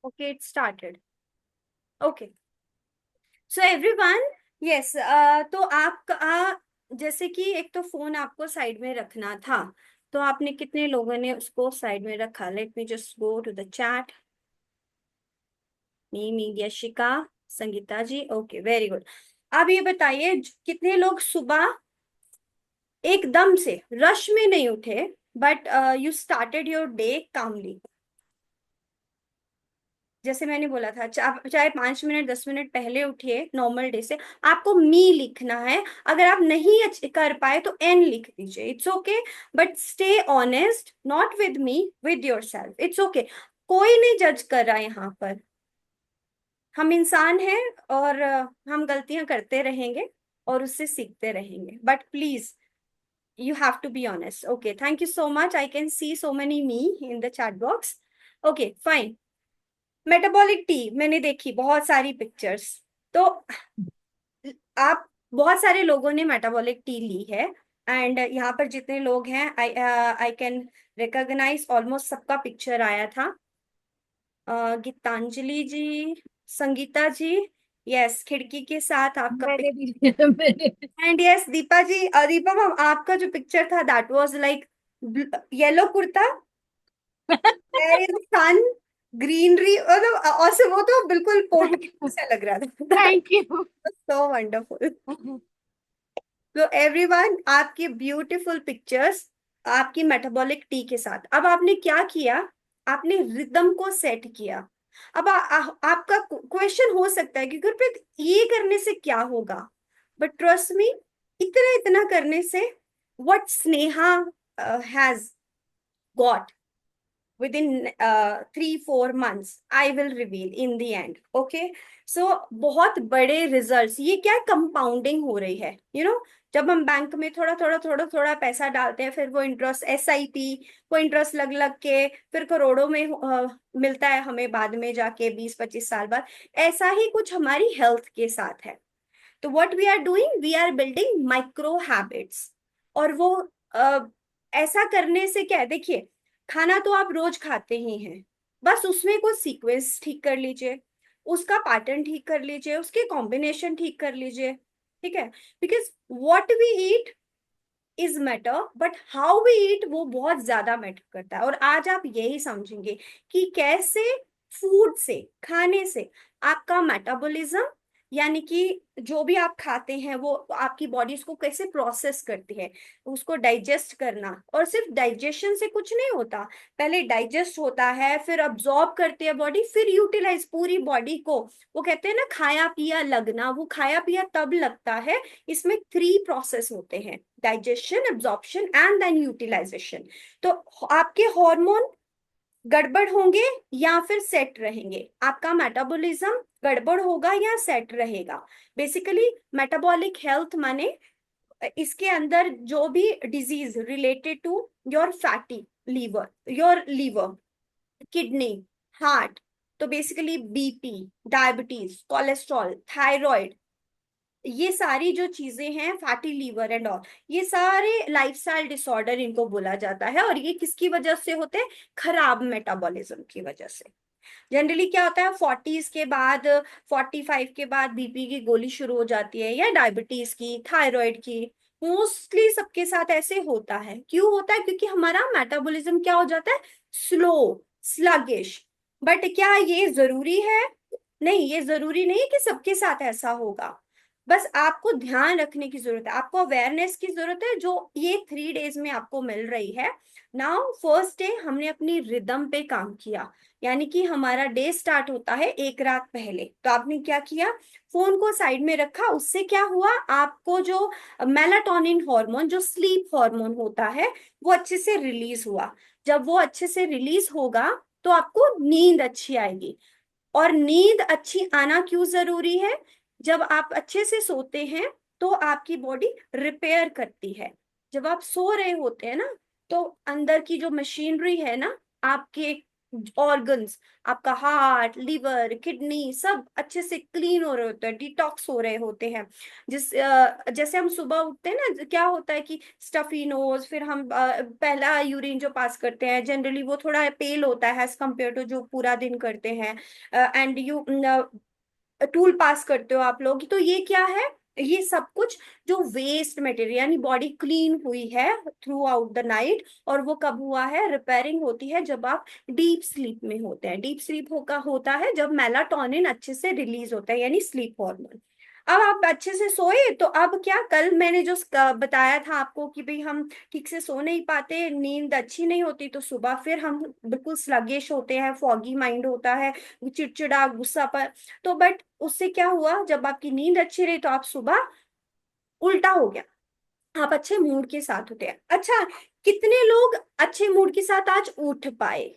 Okay, it started. Okay. So everyone, yes, तो आप जैसे कि एक तो फोन आपको साइड में रखना था, तो आपने कितने लोगों ने उसको साइड में रखा? Let me just go to the chat. Neem, Yashika, Sangeeta ji, okay, very good. अब ये बताइए कितने लोग सुबह एकदम से रश में नहीं उठे, but you started your day calmly. जैसे मैंने बोला था, चाहे 5 मिनट 10 मिनट पहले उठिए नॉर्मल डे से। आपको मी लिखना है। अगर आप नहीं कर पाए तो एन लिख दीजिए, it's okay. But stay honest, not with me, with your self, it's okay. कोई नहीं जज कर रहा है यहाँ पर। हम इंसान हैं, और हम गलतियां करते रहेंगे और उससे सीखते रहेंगे, but please you have to be honest. Okay, thank you so much. I can see so many me in the chat box. Okay, fine. Metabolic T मैंने देखी बहुत सारी पिक्चर्स। तो आप, बहुत सारे लोगों ने मेटाबॉलिक टी ली है। एंड यहाँ पर जितने लोग हैं, आई कैन रिकॉग्नाइज ऑलमोस्ट सबका पिक्चर आया था। गीतांजलि जी, संगीता जी, यस, खिड़की के साथ आपका मैंने पिक्चर। भी लिया, मैंने and yes, Deepa ji, Deepa ma'am, आपका जो पिक्चर था that was like yellow kurta, there is sun, greenery, मतलब औसम, वो तो बिल्कुल पोर्ट्रेट से लग रहा था। Thank you. So wonderful. तो एवरीवन, आपकी ब्यूटीफुल पिक्चर्स आपकी मेटाबॉलिक टी के साथ। अब आपने क्या किया? आपने रिदम को सेट किया। अब आपका क्वेश्चन हो सकता है कि गुरप्रीत, ये करने से क्या होगा? बट ट्रस्ट मी, इतना इतना करने से what Sneha has got within 3-4 months, I will reveal in the end. Okay, so बहुत बड़े रिजल्ट्स, ये क्या कंपाउंडिंग हो रही है, जब हम बैंक में थोड़ा थोड़ा थोड़ा थोड़ा पैसा डालते हैं, फिर वो इंटरेस्ट एसआईपी, वो इंटरेस्ट लग लग के फिर करोड़ों में मिलता है हमें बाद में जाके 20-25 साल बाद। ऐसा ही कुछ हमारी हेल्थ के साथ है। तो what we are doing, we are building micro habits. और वो अ, ऐसा करने से क्या है, देखिए, खाना तो आप रोज खाते ही हैं, बस उसमें कुछ सीक्वेंस ठीक कर लीजिए, उसका पैटर्न ठीक कर लीजिए, उसके कॉम्बिनेशन ठीक कर लीजिए। ठीक है? Because what we eat is matter, but how we eat वो बहुत ज्यादा मैटर करता है। और आज आप यही समझेंगे कि कैसे फूड से, खाने से आपका मेटाबॉलिज्म, यानी कि जो भी आप खाते हैं वो आपकी बॉडी उसको कैसे प्रोसेस करती है, उसको डाइजेस्ट करना। और सिर्फ डाइजेशन से कुछ नहीं होता, पहले डाइजेस्ट होता है, फिर अब्जॉर्ब करती है बॉडी, फिर यूटिलाइज पूरी बॉडी को। वो कहते हैं ना, खाया पिया लगना, वो खाया पिया तब लगता है। इसमें 3 प्रोसेस होते हैं, digestion, absorption and then utilisation. तो आपके हार्मोन गड़बड़ होंगे या फिर सेट रहेंगे, आपका मेटाबॉलिज्म गड़बड़ होगा या सेट रहेगा। बेसिकली मेटाबॉलिक हेल्थ माने इसके अंदर जो भी disease related to your fatty liver, your liver, kidney, heart, तो basically BP, diabetes, cholesterol, thyroid, ये सारी जो चीजें हैं, फैटी लीवर एंड ऑल, ये सारे लाइफस्टाइल डिसऑर्डर इनको बोला जाता है। और ये किसकी वजह से होते हैं? खराब मेटाबॉलिज्म की वजह से। जनरली क्या होता है, 40s के बाद, 45 के बाद बीपी की गोली शुरू हो जाती है, या डायबिटीज की, थायराइड की। मोस्टली सबके साथ ऐसे होता है। क्यों होता है? क्योंकि हमारा मेटाबॉलिज्म क्या हो जाता है, स्लो, स्लगिश। बट क्या ये जरूरी है? नहीं, ये जरूरी नहीं कि सबके साथ ऐसा होगा। बस आपको ध्यान रखने की जरूरत है, आपको अवेयरनेस की जरूरत है, जो ये 3 डेज में आपको मिल रही है। नाउ फर्स्ट डे हमने अपनी रिदम पे काम किया, यानी कि हमारा डे स्टार्ट होता है एक रात पहले। तो आपने क्या किया? फोन को साइड में रखा। उससे क्या हुआ, आपको जो मेलाटोनिन हार्मोन, जो स्लीप हार्मोन होता है, वो अच्छे से रिलीज हुआ। जब वो अच्छे से रिलीज होगा तो आपको नींद अच्छी आएगी। और नींद अच्छी आना क्यों जरूरी है? जब आप अच्छे से सोते हैं तो आपकी बॉडी रिपेयर करती है। जब आप सो रहे होते हैं ना, तो अंदर की जो मशीनरी है ना, आपके ऑर्गन्स, आपका हार्ट, लिवर, किडनी सब अच्छे से क्लीन हो रहे होते हैं, डिटॉक्स हो रहे होते हैं। जैसे हम सुबह उठते हैं ना, क्या होता है कि स्टफी नोज, फिर हम पहला यूरिन जो पास करते हैं जनरली वो थोड़ा पेल होता है एज कम्पेयर टू जो पूरा दिन करते हैं। एंड यू टूल पास करते हो आप लोग, तो ये क्या है, ये सब कुछ जो वेस्ट मटेरियल, यानी बॉडी क्लीन हुई है थ्रू आउट द नाइट। और वो कब हुआ है, रिपेयरिंग होती है जब आप डीप स्लीप में होते हैं। डीप स्लीप होता है जब मेलाटोनिन अच्छे से रिलीज होता है, यानी स्लीप हार्मोन। अब आप अच्छे से सोए, तो अब क्या, कल मैंने जो बताया था आपको कि भाई हम ठीक से सो नहीं पाते, नींद अच्छी नहीं होती, तो सुबह फिर हम बिल्कुल स्लगिश होते हैं, फॉगी माइंड होता है, चिड़चिड़ा, गुस्सा पर। तो बट उससे क्या हुआ, जब आपकी नींद अच्छी रही तो आप सुबह उल्टा हो गया, आप अच्छे मूड के साथ उठे। अच्छा, कितने लोग अच्छे मूड के साथ आज उठ पाए?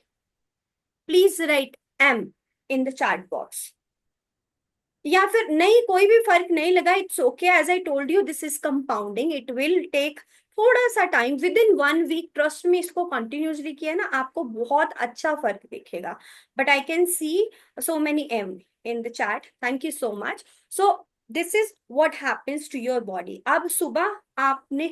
Please write M in the chat box. या फिर नहीं, कोई भी फर्क नहीं लगा, it's okay, as I told you this is compounding, it will take थोड़ा सा time, within 1 week, trust में, इसको कंटिन्यूसली किया ना, आपको बहुत अच्छा फर्क दिखेगा। But I can C so many M in the chat, thank you so much. So this is what happens to your body. अब सुबह आपने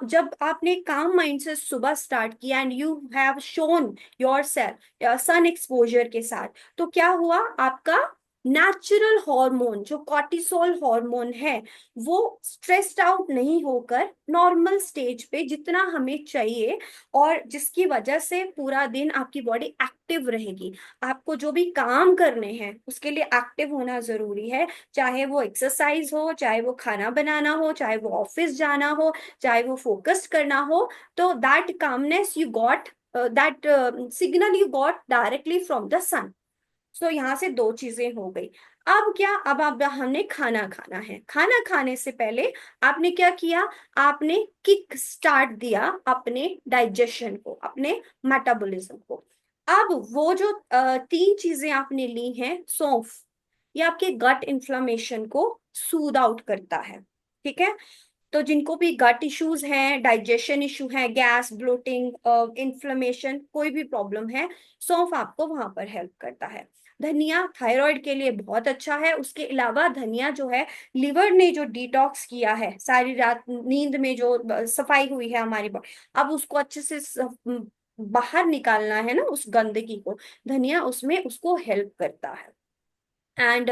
जब आपने काम माइंड से सुबह स्टार्ट किया and you have shown yourself sun exposure के साथ, तो क्या हुआ, आपका नेचुरल हार्मोन जो कॉर्टिसोल हार्मोन है, वो स्ट्रेस्ड आउट नहीं होकर नॉर्मल स्टेज पे जितना हमें चाहिए, और जिसकी वजह से पूरा दिन आपकी बॉडी एक्टिव रहेगी। आपको जो भी काम करने हैं उसके लिए एक्टिव होना जरूरी है, चाहे वो एक्सरसाइज हो, चाहे वो खाना बनाना हो, चाहे वो ऑफिस जाना हो, चाहे वो फोकस करना हो। तो that calmness you got, that signal you got directly from the sun. So यहाँ से दो चीजें हो गई। अब क्या, अब हमने खाना खाना है, खाना खाने से पहले आपने क्या किया, आपने किक स्टार्ट दिया अपने डाइजेशन को, अपने मेटाबॉलिज्म को। अब वो जो 3 चीजें आपने ली हैं, सौंफ, ये आपके गट इन्फ्लामेशन को सूद आउट करता है, ठीक है। तो जिनको भी गट इश्यूज हैं, डाइजेशन इशू है, गैस, ब्लोटिंग, इन्फ्लेमेशन, कोई भी प्रॉब्लम है, सौंफ आपको वहां पर हेल्प करता है। धनिया थायराइड के लिए बहुत अच्छा है। उसके अलावा धनिया जो है, लिवर ने जो डिटॉक्स किया है सारी रात नींद में, जो सफाई हुई है हमारी बॉडी, अब उसको अच्छे से बाहर निकालना है ना उस गंदगी को, धनिया उसमें उसको हेल्प करता है। एंड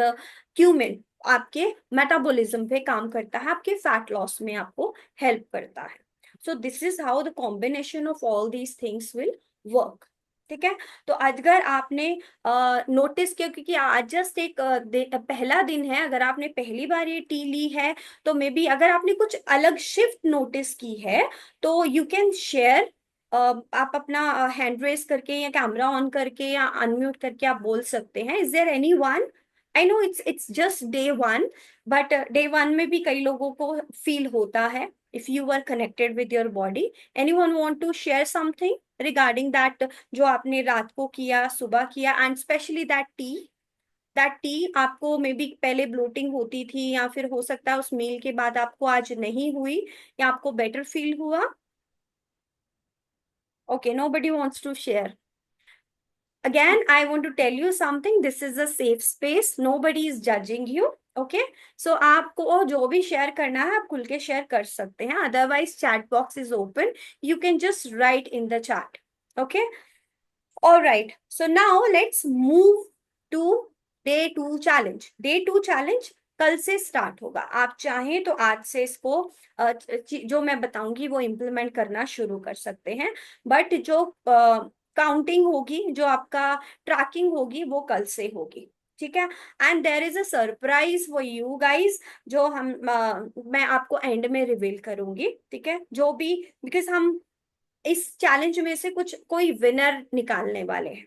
क्यूमिन आपके मेटाबॉलिज्म पे काम करता है, आपके फैट लॉस में आपको हेल्प करता है। So this is how the combination of all these things will work, ठीक है। तो अगर आपने नोटिस किया, क्योंकि आज जस्ट एक पहला दिन है, अगर आपने पहली बार ये टी ली है, तो मे बी अगर आपने कुछ अलग शिफ्ट नोटिस की है, तो यू कैन शेयर। आप अपना हैंड रेस करके या कैमरा ऑन करके या अनम्यूट करके आप बोल सकते हैं, is there anyone? I know it's just day 1, बट डे 1 में भी कई लोगों को फील होता है, if you are connected with your body. Anyone want to share something regarding that, जो आपने रात को किया, सुबह किया, एंड स्पेशली दैट टी आपको मे बी पहले ब्लोटिंग होती थी, या फिर हो सकता है उस मील के बाद आपको आज नहीं हुई, या आपको बेटर फील हुआ? Okay, nobody wants to share. Again, I want to tell you something. This is a safe space. Nobody is judging you. Okay? So आपको जो भी शेयर करना है आप खुल के शेयर कर सकते हैं. Otherwise, chat box is open. You can just write in the chat. Okay? All right. So now let's move to day 2 challenge. Day 2 challenge कल से स्टार्ट होगा। आप चाहें तो आज से इसको जो मैं बताऊंगी वो इम्प्लीमेंट करना शुरू कर सकते हैं। बट जो काउंटिंग होगी, जो आपका ट्रैकिंग होगी, वो कल से होगी, ठीक है। And there is a surprise for you guys, जो मैं आपको एंड में रिवील करूंगी, ठीक है। जो भी, बिकॉज हम इस चैलेंज में से कोई विनर निकालने वाले हैं,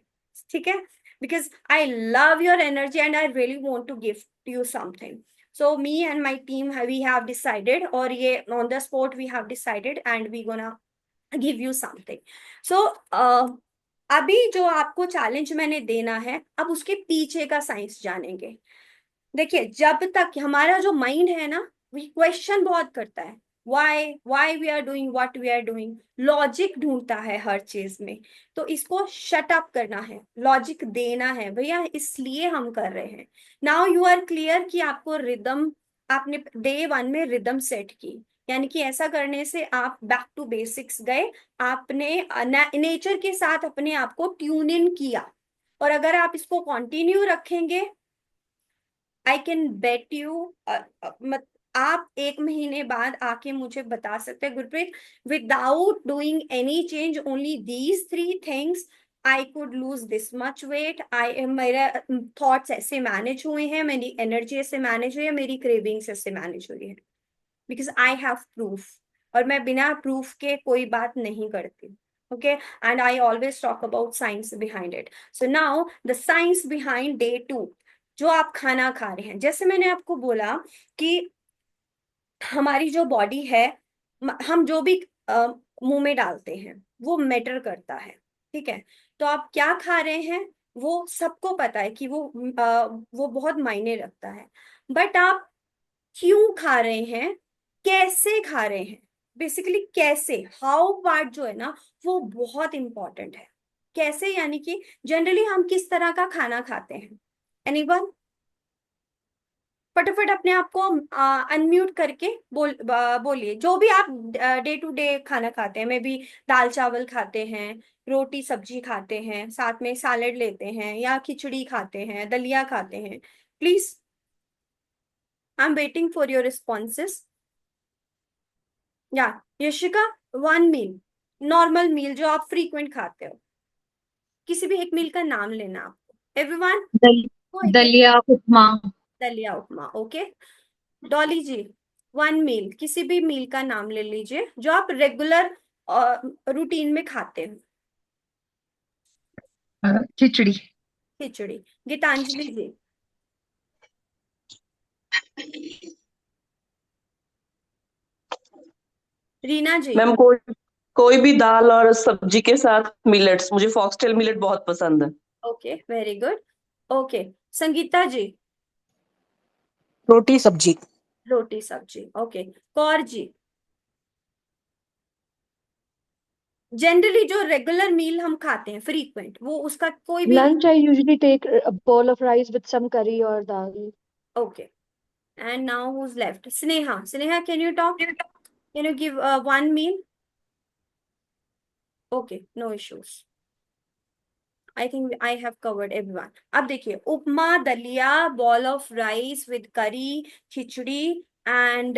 ठीक है। Because I love your energy and I really want to gift you something. So me and my team we have decided, और ये on the spot we have decided, and we gonna give you something. So अभी जो आपको challenge मैंने देना है, अब उसके पीछे का साइंस जानेंगे। देखिए, जब तक हमारा जो माइंड है ना, वो क्वेश्चन बहुत करता है, why we are doing what we are doing, logic ढूंढता है हर चीज में। तो इसको शट अप करना है, लॉजिक देना है भैया, इसलिए हम कर रहे हैं। नाउ यू आर क्लियर कि आपको रिदम, आपने डे वन में रिदम सेट की, यानी कि ऐसा करने से आप बैक टू बेसिक्स गए, आपने नेचर के साथ अपने आप को ट्यून इन किया। और अगर आप इसको कंटिन्यू रखेंगे, आई कैन बेट यू, आप 1 महीने बाद आके मुझे बता सकते हैं Gurpreet, without doing any change, only these 3 things, I could lose this much weight, I मेरा थॉट्स ऐसे मैनेज हुए हैं, मेरी एनर्जी ऐसे मैनेज हुई है, मेरी क्रेविंग्स ऐसे मैनेज हुई है, बिकॉज आई हैव प्रूफ। और मैं बिना प्रूफ के कोई बात नहीं करती। Okay, and I always talk about science behind it. So now the science behind day 2, जो आप खाना खा रहे हैं, जैसे मैंने आपको बोला कि हमारी जो बॉडी है, हम जो भी मुंह में डालते हैं वो मैटर करता है, ठीक है। तो आप क्या खा रहे हैं वो सबको पता है कि वो बहुत मायने रखता है। बट आप क्यों खा रहे हैं, कैसे खा रहे हैं, बेसिकली कैसे, हाउ पार्ट जो है ना, वो बहुत इंपॉर्टेंट है। कैसे यानी कि जनरली हम किस तरह का खाना खाते हैं, एनीवन, फटाफट अपने आप को अनम्यूट करके बोलिए, जो भी आप डे टू डे खाना खाते हैं, मे बी दाल चावल खाते हैं, रोटी सब्जी खाते हैं, साथ में सैलेड लेते हैं, या खिचड़ी खाते हैं, दलिया खाते हैं, please, I am waiting for your responses. या यशिका, 1 मील, नॉर्मल मील जो आप फ्रीक्वेंट खाते हो, किसी भी एक मील का नाम लेना आपको, एवरीवन दल, को एक दलिया उपमा। दलिया उपमा, ओके। डॉली जी, 1 मील, किसी भी मील का नाम ले लीजिए जो आप रेगुलर रूटीन में खाते हो। खिचड़ी। खिचड़ी। गीतांजलि जी। रीना जी। मैम कोई कोई भी दाल और सब्जी के साथ मिलेट्स, मुझे फॉक्सटेल मिलेट बहुत पसंद है। Okay, very good. Okay, Sangeeta ji. रोटी सब्जी। रोटी सब्जी, ओके। कौर जी। जनरली जो रेगुलर मील हम खाते हैं फ्रीक्वेंट, वो उसका कोई भी। Lunch, I usually take a bowl of rice with some curry or dal. Okay, and now who's left, Sneha. Sneha, can you talk, can you give 1 meal? Okay, no issues, I think I have covered everyone. अब देखिए, उपमा, दलिया, ball of rice with curry, khichdi, and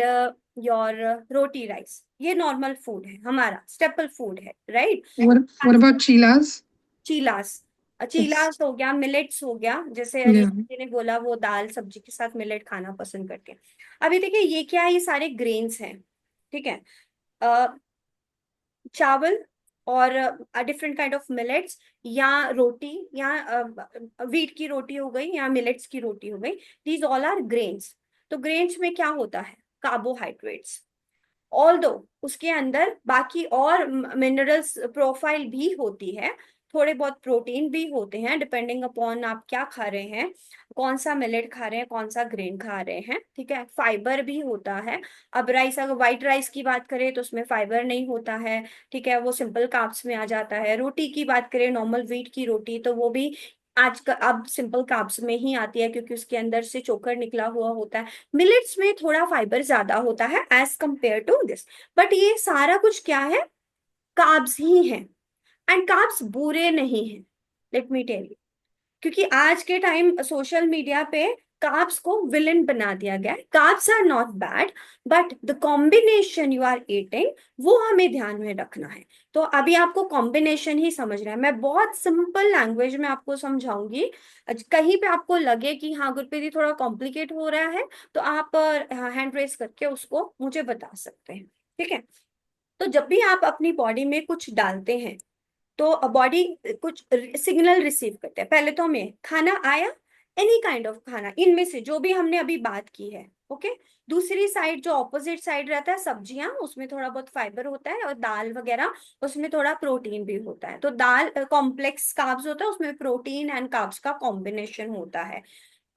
your roti rice, ये normal food है, हमारा staple food है, right? What about chilas? Chilas, Yes. Chilas हो गया, millets हो गया, जैसे Yeah. अजीत जी ने बोला वो दाल सब्जी के साथ मिलेट खाना पसंद करते हैं। अभी देखिए ये क्या है, ये सारे ग्रेन्स हैं, ठीक है। चावल और डिफरेंट काइंड ऑफ मिलेट्स, या रोटी, या व्हीट की रोटी हो गई, या मिलेट्स की रोटी हो गई, दीज ऑल आर ग्रेन्स। तो ग्रेन्स में क्या होता है, कार्बोहाइड्रेट्स, ऑल्दो उसके अंदर बाकी और मिनरल्स प्रोफाइल भी होती है, थोड़े बहुत प्रोटीन भी होते हैं, डिपेंडिंग अपॉन आप क्या खा रहे हैं, कौन सा मिलेट खा रहे हैं, कौन सा ग्रेन खा रहे हैं, ठीक है। फाइबर भी होता है। अब राइस, अगर व्हाइट राइस की बात करें तो उसमें फाइबर नहीं होता है, ठीक है, वो सिंपल कार्ब्स में आ जाता है। रोटी की बात करें, नॉर्मल व्हीट की रोटी, तो वो भी आज का अब सिंपल कार्ब्स में ही आती है, क्योंकि उसके अंदर से चोकर निकला हुआ होता है। मिलेट्स में थोड़ा फाइबर ज्यादा होता है as compare to this, but ये सारा कुछ क्या है, कार्ब्स ही है। एंड कार्ब्स बुरे नहीं है, लेट मी टेल यू, क्योंकि आज के टाइम सोशल मीडिया पे कार्ब्स को विलन बना दिया गया है। Carbs are not bad, but the combination you are eating, वो हमें ध्यान में रखना है। तो अभी आपको कॉम्बिनेशन ही समझना है, मैं बहुत सिंपल लैंग्वेज में आपको समझाऊंगी। कहीं पे आपको लगे कि हाँ गुरप्रीत जी थोड़ा कॉम्प्लिकेट हो रहा है, तो आप हैंड रेस करके उसको मुझे बता सकते हैं, ठीक है। तो जब भी आप अपनी बॉडी में कुछ डालते हैं, तो बॉडी कुछ सिग्नल रिसीव करते हैं। पहले तो हमें खाना आया, एनी काइंड ऑफ खाना, इनमें से जो भी हमने अभी बात की है, ओके। दूसरी साइड, जो ऑपोजिट साइड रहता है, सब्जियां, उसमें थोड़ा बहुत फाइबर होता है, और दाल वगैरह, उसमें थोड़ा प्रोटीन भी होता है। तो दाल कॉम्प्लेक्स कार्ब्स होता है, उसमें प्रोटीन एंड कार्ब्स का कॉम्बिनेशन होता है।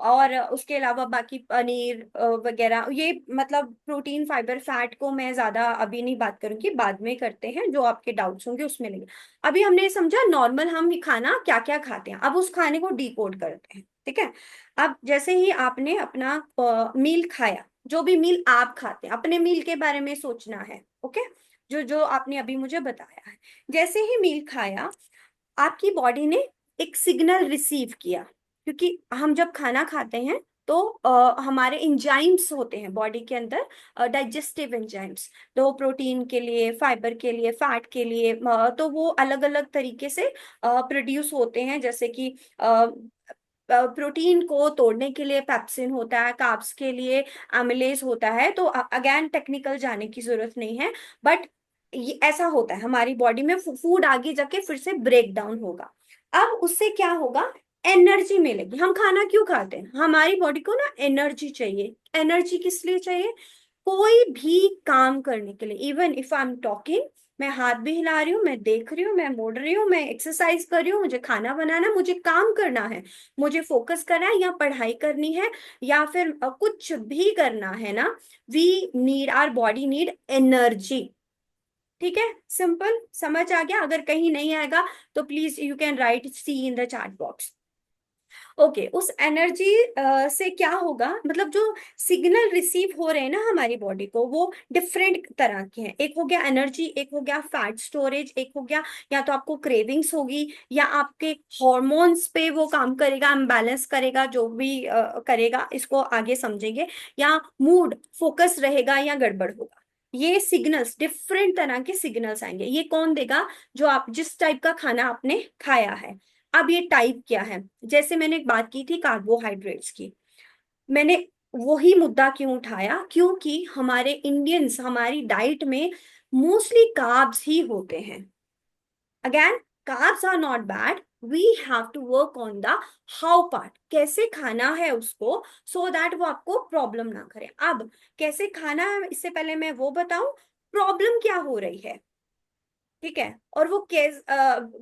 और उसके अलावा बाकी पनीर वगैरह, ये मतलब प्रोटीन फाइबर फैट को मैं ज्यादा अभी नहीं बात करूंगी, बाद में करते हैं, जो आपके डाउट्स होंगे उसमें लेंगे। अभी हमने समझा नॉर्मल हम खाना क्या क्या खाते हैं, अब उस खाने को डिकोड करते हैं, ठीक है। अब जैसे ही आपने अपना मील खाया, जो भी मील आप खाते हैं अपने मील के बारे में सोचना है, ओके, जो जो आपने अभी मुझे बताया है। जैसे ही मील खाया, आपकी बॉडी ने एक सिग्नल रिसीव किया, क्योंकि हम जब खाना खाते हैं तो हमारे एंजाइम्स होते हैं बॉडी के अंदर, डाइजेस्टिव एंजाइम्स, तो प्रोटीन के लिए, फाइबर के लिए, फैट के लिए, तो वो अलग अलग तरीके से प्रोड्यूस होते हैं। जैसे कि प्रोटीन को तोड़ने के लिए पेप्सिन होता है, कार्ब्स के लिए एमिलेज होता है, तो अगेन टेक्निकल जाने की जरूरत नहीं है, बट ये ऐसा होता है हमारी बॉडी में, फूड आगे जाके फिर से ब्रेक डाउन होगा। अब उससे क्या होगा, एनर्जी मिलेगी। हम खाना क्यों खाते हैं, हमारी बॉडी को ना एनर्जी चाहिए। एनर्जी किस लिए चाहिए, कोई भी काम करने के लिए। Even if I am talking, मैं हाथ भी हिला रही हूँ, मैं देख रही हूँ, मैं मोड़ रही हूँ, मैं एक्सरसाइज कर रही हूँ, मुझे खाना बनाना, मुझे काम करना है, मुझे फोकस करना है, या पढ़ाई करनी है, या फिर कुछ भी करना है ना, we need, our body need energy. ठीक है, सिंपल समझ आ गया? अगर कहीं नहीं आएगा तो please you can write C in the chat box. Okay, उस एनर्जी से क्या होगा, मतलब जो सिग्नल रिसीव हो रहे हैं ना हमारी बॉडी को, वो डिफरेंट तरह के हैं। एक हो गया एनर्जी, एक हो गया फैट स्टोरेज, एक हो गया या तो आपको क्रेविंग्स होगी, या आपके हॉर्मोन्स पे वो काम करेगा, इम्बैलेंस करेगा, जो भी करेगा, इसको आगे समझेंगे, या मूड फोकस रहेगा या गड़बड़ होगा। ये सिग्नल्स, डिफरेंट तरह के सिग्नल्स आएंगे। ये कौन देगा, जो आप जिस टाइप का खाना आपने खाया है। अब ये टाइप क्या है, जैसे मैंने एक बात की थी कार्बोहाइड्रेट्स की, मैंने वही मुद्दा क्यों उठाया, क्योंकि हमारे इंडियंस, हमारी डाइट में मोस्टली कार्ब्स ही होते हैं। Again, carbs are not bad, we have to work on the how part, कैसे खाना है उसको, सो दैट वो आपको प्रॉब्लम ना करे। अब कैसे खाना है, इससे पहले मैं वो बताऊं प्रॉब्लम क्या हो रही है, ठीक है, और वो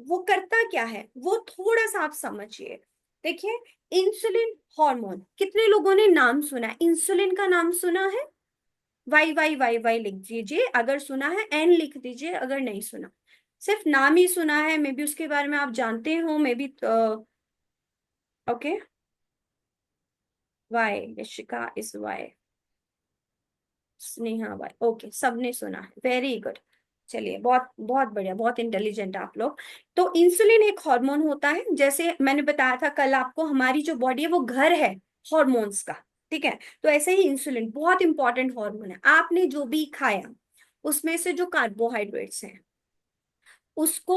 वो करता क्या है, वो थोड़ा सा आप समझिए। देखिए, इंसुलिन हार्मोन, कितने लोगों ने नाम सुना है, इंसुलिन का नाम सुना है? वाई वाई वाई वाई लिख दीजिए अगर सुना है, एन लिख दीजिए अगर नहीं सुना। सिर्फ नाम ही सुना है, मे बी उसके बारे में आप जानते हो, maybe. Okay, Y, Yashika is Y, Sneha Y, okay, सबने सुना है, वेरी गुड। चलिए, बहुत बहुत बढ़िया, बहुत इंटेलिजेंट आप लोग। तो इंसुलिन एक हार्मोन होता है, जैसे मैंने बताया था कल आपको, हमारी जो बॉडी है वो घर है हार्मोन्स का, ठीक है। तो ऐसे ही इंसुलिन बहुत इंपॉर्टेंट हार्मोन है। आपने जो भी खाया उसमें से जो कार्बोहाइड्रेट्स हैं उसको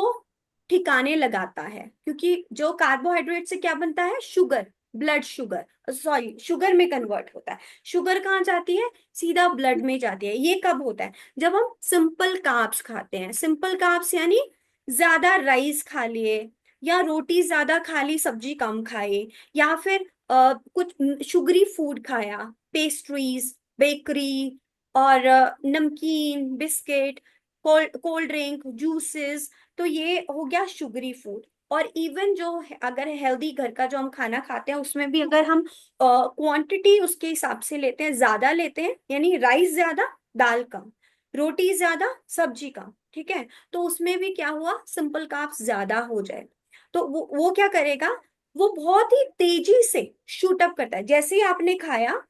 ठिकाने लगाता है, क्योंकि जो कार्बोहाइड्रेट से क्या बनता है, sugar, blood sugar, sorry sugar में कन्वर्ट होता है। शुगर कहाँ जाती है, सीधा ब्लड में जाती है। ये कब होता है, जब हम सिंपल कार्ब्स खाते हैं। सिंपल कार्ब्स यानी ज्यादा राइस खा लिए, या रोटी ज्यादा खा ली, सब्जी कम खाई, या फिर कुछ शुगरी फूड खाया, पेस्ट्रीज, बेकरी, और नमकीन, biscuit, cold cold drink, juices, तो ये हो गया शुगरी फूड। और इवन जो अगर हेल्दी घर का जो हम खाना खाते हैं उसमें भी अगर हम क्वांटिटी उसके हिसाब से लेते हैं, ज्यादा लेते हैं, यानी राइस ज्यादा, दाल कम, रोटी ज्यादा, सब्जी कम, ठीक है, तो उसमें भी क्या हुआ, सिंपल कार्ब्स ज्यादा हो जाए, तो वो क्या करेगा, वो बहुत ही तेजी से शूट अप करता है। जैसे ही आपने खाया,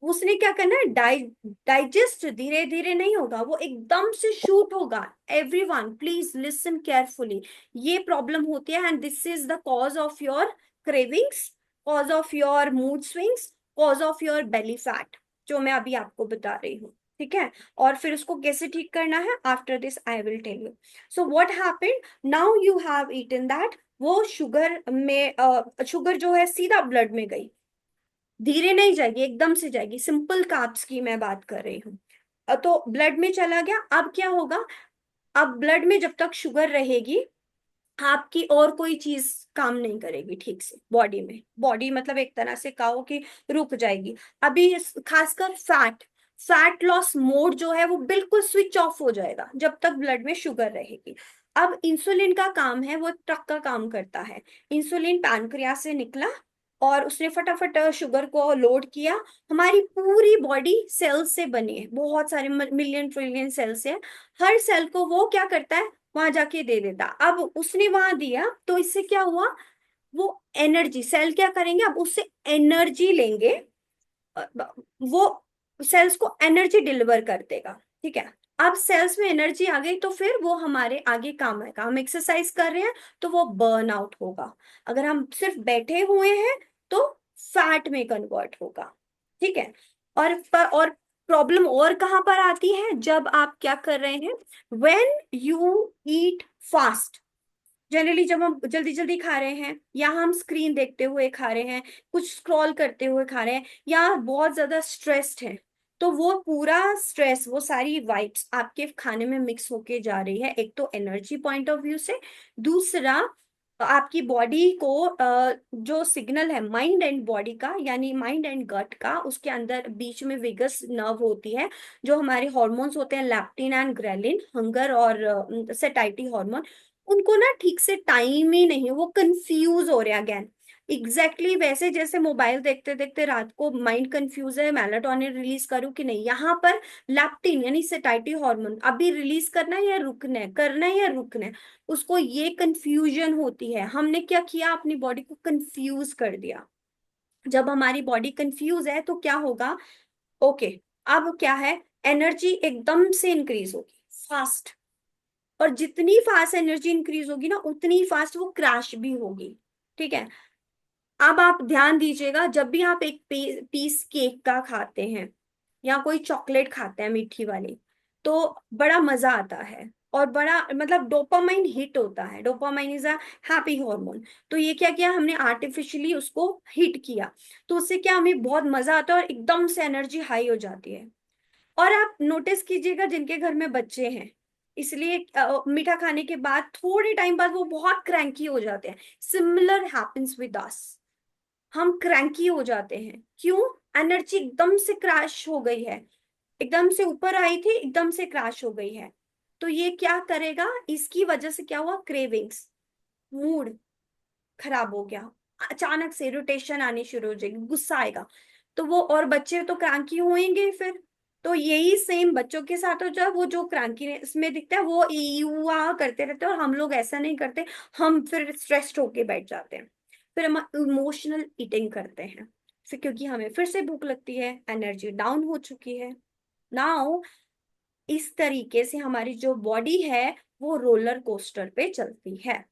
उसने क्या करना है, डाइजेस्ट धीरे धीरे नहीं होगा, वो एकदम से शूट होगा। एवरीवन प्लीज लिसन केयरफुली, ये प्रॉब्लम होती है, and this is the cause of your cravings, cause of your mood swings, cause of your belly fat, जो मैं अभी आपको बता रही हूँ, ठीक है। और फिर उसको कैसे ठीक करना है, after this I will tell you. So what happened, now you have eaten that, वो शुगर में, शुगर जो है सीधा ब्लड में गई, धीरे नहीं जाएगी, एकदम से जाएगी। सिंपल कार्ब्स की मैं बात कर रही हूँ। तो ब्लड में चला गया, अब क्या होगा, अब ब्लड में जब तक शुगर रहेगी, आपकी और कोई चीज काम नहीं करेगी ठीक से बॉडी में। बॉडी मतलब एक तरह से कहो कि रुक जाएगी। अभी खासकर फैट, फैट लॉस मोड जो है वो बिल्कुल स्विच ऑफ हो जाएगा जब तक ब्लड में शुगर रहेगी। अब इंसुलिन का काम है, वो ट्रक का काम करता है। इंसुलिन पैनक्रियास से निकला, और उसने फटाफट शुगर को लोड किया। हमारी पूरी बॉडी सेल्स से बनी है, बहुत सारे मिलियन ट्रिलियन सेल्स है। हर सेल को वो क्या करता है, वहां जाके दे देता। अब उसने वहां दिया तो इससे क्या हुआ, वो एनर्जी, सेल क्या करेंगे, अब उससे एनर्जी लेंगे। अ, वो सेल्स को एनर्जी डिलीवर कर देगा। ठीक है, अब सेल्स में एनर्जी आ गई तो फिर वो हमारे आगे काम आएगा। हम एक्सरसाइज कर रहे हैं तो वो बर्न आउट होगा। अगर हम सिर्फ बैठे हुए हैं तो फैट में कन्वर्ट होगा। ठीक है, और प्रॉब्लम और कहाँ पर आती है, जब आप क्या कर रहे हैं, when you eat fast. Generally जब हम जल्दी जल्दी खा रहे हैं, या हम स्क्रीन देखते हुए खा रहे हैं, कुछ स्क्रॉल करते हुए खा रहे हैं, या बहुत ज्यादा स्ट्रेस्ड है, तो वो पूरा स्ट्रेस, वो सारी वाइब्स आपके खाने में मिक्स होके जा रही है। एक तो एनर्जी पॉइंट ऑफ व्यू से, दूसरा आपकी बॉडी को जो सिग्नल है माइंड एंड बॉडी का, यानी माइंड एंड गट का, उसके अंदर बीच में वेगस नर्व होती है, जो हमारे हॉर्मोन्स होते हैं लैप्टिन एंड ग्रेलिन, हंगर और सेटाइटी हार्मोन, उनको ना ठीक से टाइम ही नहीं, वो कंफ्यूज हो रहे हैं अगेन। एग्जैक्टली वैसे जैसे मोबाइल देखते देखते रात को माइंड कंफ्यूज है, मेलाटोनिन रिलीज करूं कि नहीं, यहाँ पर लैप्टिन यानी सेटाइटी हार्मोन अभी रिलीज करना है या रुकना है, करना है या रुकना है, उसको ये कंफ्यूजन होती है। हमने क्या किया, अपनी बॉडी को कंफ्यूज कर दिया। जब हमारी बॉडी कंफ्यूज है तो क्या होगा, ओके, अब क्या है, एनर्जी एकदम से इंक्रीज होगी फास्ट, और जितनी फास्ट एनर्जी इंक्रीज होगी ना उतनी फास्ट वो क्रैश भी होगी। ठीक है, अब आप ध्यान दीजिएगा, जब भी आप एक पीस केक का खाते हैं या कोई चॉकलेट खाते हैं मीठी वाली, तो बड़ा मजा आता है, और बड़ा मतलब डोपामाइन हिट होता है। Dopamine is a happy hormone. तो ये क्या किया हमने, आर्टिफिशियली उसको हिट किया, तो उससे क्या, हमें बहुत मजा आता है और एकदम से एनर्जी हाई हो जाती है। और आप नोटिस कीजिएगा जिनके घर में बच्चे हैं, इसलिए मीठा खाने के बाद थोड़े टाइम बाद वो बहुत क्रैंकी हो जाते हैं। सिमिलर हैपेंस विद अस, हम क्रैंकी हो जाते हैं, क्यों, एनर्जी एकदम से क्रैश हो गई है, एकदम से ऊपर आई थी एकदम से क्रैश हो गई है। तो ये क्या करेगा, इसकी वजह से क्या हुआ, क्रेविंग्स, मूड खराब हो गया, अचानक से इरिटेशन आनी शुरू हो जाएगी, गुस्सा आएगा, तो वो, और बच्चे तो क्रांकी होंगे फिर। तो यही सेम बच्चों के साथ हो जाए, वो जो क्रांकीनेस में दिखता है वो युवा करते रहते हैं, और हम लोग ऐसा नहीं करते। हम फिर स्ट्रेस्ड होके बैठ जाते हैं, फिर हम इमोशनल ईटिंग करते हैं, फिर क्योंकि हमें फिर से भूख लगती है, एनर्जी डाउन हो चुकी है। नाउ इस तरीके से हमारी जो बॉडी है वो रोलर कोस्टर पे चलती है।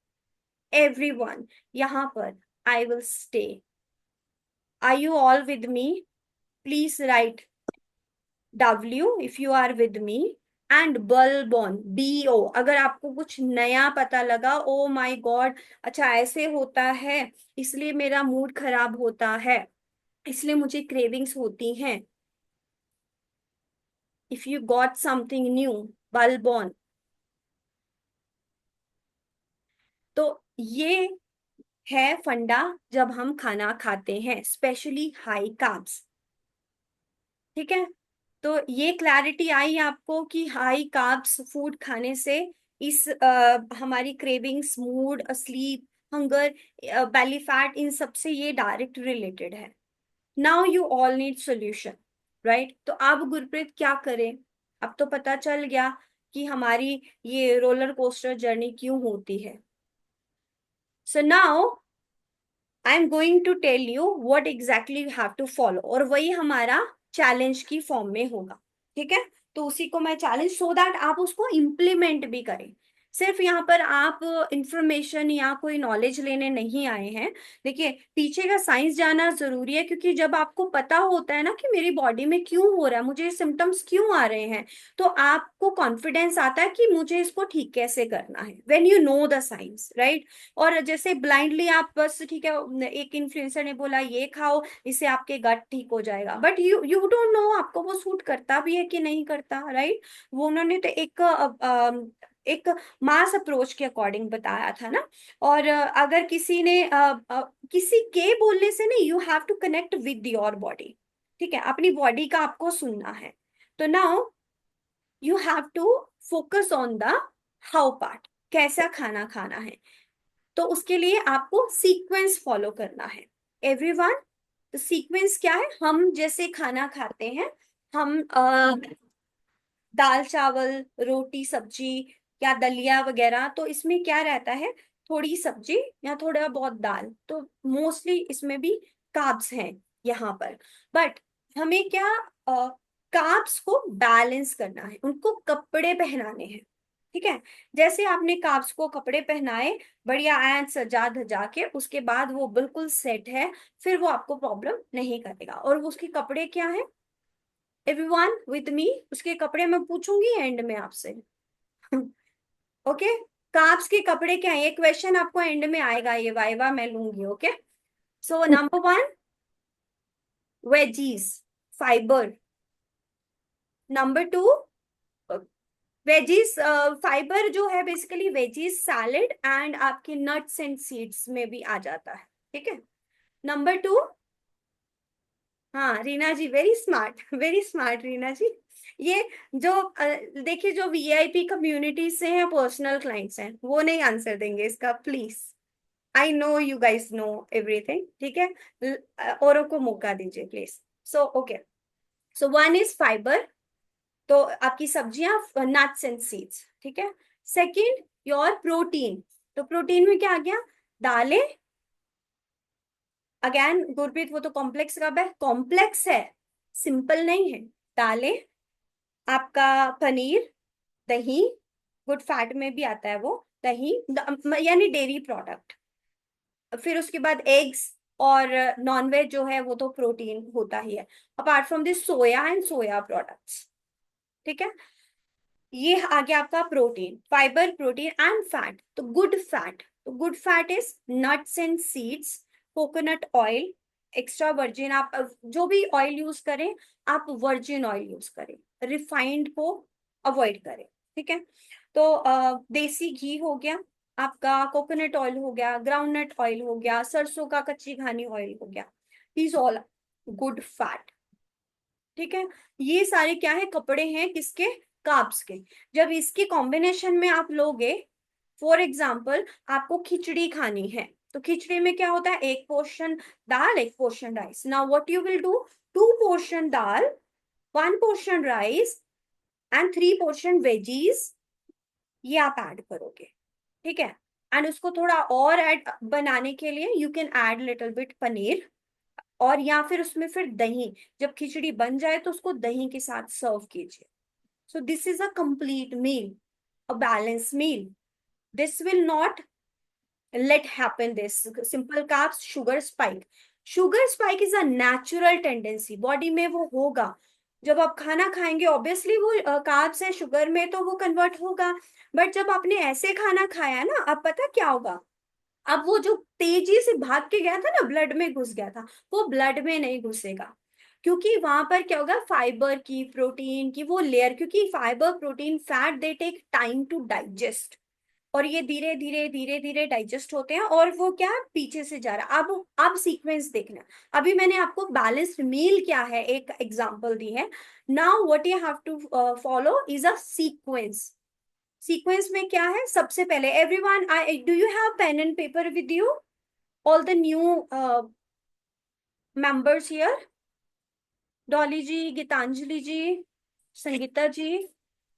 everyone, यहाँ पर I will stay. Are you all with me? Please write W if you are with me, and bulbon BO अगर आपको कुछ नया पता लगा, ओ माय गॉड, अच्छा ऐसे होता है, इसलिए मेरा मूड खराब होता है, इसलिए मुझे क्रेविंग्स होती हैं। If you got something new, bulbon। तो ये है फंडा जब हम खाना खाते हैं, स्पेशली हाई कार्ब्स। ठीक है, तो ये क्लैरिटी आई आपको कि हाई कार्ब्स फूड खाने से इस हमारी cravings, mood, sleep, hunger, belly fat, इन सब से ये डायरेक्ट रिलेटेड है। Now you all need solution, right. तो अब गुरप्रीत क्या करें, अब तो पता चल गया कि हमारी ये रोलर कोस्टर जर्नी क्यों होती है। So now I am going to tell you what exactly you have to follow, और वही हमारा चैलेंज की फॉर्म में होगा। ठीक है, तो उसी को मैं चैलेंज, सो दैट आप उसको इम्प्लीमेंट भी करें। सिर्फ यहाँ पर आप इंफॉर्मेशन या कोई नॉलेज लेने नहीं आए हैं। देखिए, पीछे का साइंस जानना जरूरी है, क्योंकि जब आपको पता होता है ना कि मेरी बॉडी में क्यों हो रहा है, मुझे सिम्टम्स क्यों आ रहे हैं, तो आपको कॉन्फिडेंस आता है कि मुझे इसको ठीक कैसे करना है, when you know the science, right. और जैसे ब्लाइंडली आप बस, ठीक है, एक इन्फ्लुएंसर ने बोला ये खाओ, इससे आपके गट ठीक हो जाएगा, बट यू डोंट नो आपको वो सूट करता भी है कि नहीं करता, राइट। वो उन्होंने तो एक मास अप्रोच के अकॉर्डिंग बताया था ना। और अगर किसी ने किसी के बोलने से नहीं, you have to connect with your body. ठीक है, अपनी बॉडी का आपको सुनना है। तो now you have to focus on the how part, कैसा खाना खाना है। तो उसके लिए आपको सीक्वेंस फॉलो करना है। एवरीवन, तो सीक्वेंस क्या है, हम जैसे खाना खाते हैं, हम दाल चावल रोटी सब्जी या दलिया वगैरह, तो इसमें क्या रहता है, थोड़ी सब्जी या थोड़ा बहुत दाल, तो मोस्टली इसमें भी कार्ब्स हैं यहाँ पर। बट हमें क्या, कार्ब्स को बैलेंस करना है, उनको कपड़े पहनाने हैं। ठीक है, जैसे आपने कार्ब्स को कपड़े पहनाए बढ़िया एंड सजा धजा के, उसके बाद वो बिल्कुल सेट है, फिर वो आपको प्रॉब्लम नहीं करेगा। और उसके कपड़े क्या है, एवरीवन विद मी, उसके कपड़े मैं पूछूंगी एंड में आपसे। ओके, कार्ब्स के कपड़े क्या है, ये क्वेश्चन आपको एंड में आएगा, ये वाइवा मैं लूंगी। Okay, so number 1 veggies, fibre. Number 2 veggies, fibre जो है बेसिकली वेजीज सैलेड एंड आपके नट्स एंड सीड्स में भी आ जाता है। ठीक है, नंबर 2, हाँ रीना जी वेरी स्मार्ट रीना जी। ये जो देखिए, जो वीआईपी कम्युनिटी से हैं, पर्सनल क्लाइंट्स हैं, वो नहीं आंसर देंगे इसका, please. I know you guys know everything. ठीक है, औरों को मौका दीजिए please. So okay, so 1 is fibre, तो आपकी सब्जियां नट्स एंड सीड्स। ठीक है, सेकंड योर प्रोटीन, तो प्रोटीन में क्या आ गया, दालें। अगेन गुरप्रीत, वो तो कॉम्प्लेक्स कब है, कॉम्प्लेक्स है, सिंपल नहीं है। दालें, आपका पनीर, दही, गुड फैट में भी आता है वो दही, यानी डेयरी प्रोडक्ट। फिर उसके बाद एग्स, और नॉन वेज जो है वो तो प्रोटीन होता ही है, apart from this soya and soya products. ठीक है, ये आ गया आपका protein, fibre, protein and fat. तो good fat is nuts and seeds, coconut oil, extra virgin, आप जो भी ऑयल यूज करें, आप वर्जिन ऑयल यूज करें, रिफाइंड को अवॉइड करें। ठीक है, तो देसी घी हो गया आपका, कोकोनट ऑयल हो गया, ग्राउंडनट ऑयल हो गया, सरसों का कच्ची घानी ऑयल हो गया, दीज ऑल गुड फैट। ठीक है, ये सारे क्या है, कपड़े हैं किसके, कार्ब्स के। जब इसके कॉम्बिनेशन में आप लोगे, फॉर एग्जाम्पल आपको खिचड़ी खानी है, तो खिचड़ी में क्या होता है, 1 portion dal 1 portion rice. Now what you will do, 2 portion dal 1 portion rice and 3 portion veggies, ये आप ऐड करोगे। ठीक है, एंड उसको थोड़ा और ऐड बनाने के लिए you can add little bit paneer, और या फिर उसमें फिर दही, जब खिचड़ी बन जाए तो उसको दही के साथ सर्व कीजिए। So this is a complete meal, a balance meal. This will not let happen this simple carbs sugar spike is a natural tendency body में, वो होगा जब आप खाना खाएंगे, ऑब्वियसली वो कार्ब्स है शुगर में, तो वो कन्वर्ट होगा। बट जब आपने ऐसे खाना खाया ना, अब पता क्या होगा, अब वो जो तेजी से भाग के गया था ना, ब्लड में घुस गया था, वो ब्लड में नहीं घुसेगा, क्योंकि वहां पर क्या होगा, फाइबर की, प्रोटीन की वो लेयर, क्योंकि fibre protein fat they take time to digest, और ये धीरे धीरे धीरे धीरे डाइजेस्ट होते हैं, और वो क्या पीछे से जा रहा है। अब सीक्वेंस देखना, अभी मैंने आपको बैलेंस्ड मील क्या है एक एग्जांपल दी है। Now what you have to follow is a sequence. Sequence में क्या है, सबसे पहले everyone, I do you have pen and paper with you, all the new members here, Dolly ji, Geetanjali ji, Sangeeta ji,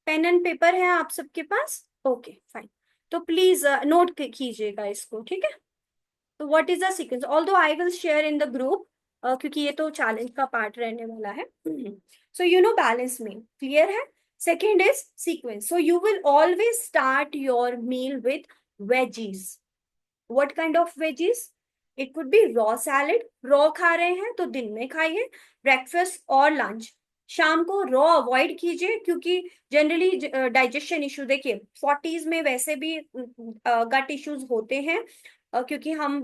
pen and paper है आप सबके पास? ओके फाइन, तो प्लीज नोट कीजिएगा इसको। ठीक है, तो what is the sequence, although I will share in the group, क्योंकि ये तो चैलेंज का पार्ट रहने वाला है। So you know balance meal clear है। Second is sequence, so you will always start your meal with veggies. What kind of veggies, it could be raw salad, raw खा रहे हैं तो दिन में खाइए, ब्रेकफास्ट और लंच। शाम को रॉ अवॉइड कीजिए, क्योंकि जनरली डाइजेशन इशू, देखिए 40s में वैसे भी गट इश्यूज होते हैं, क्योंकि हम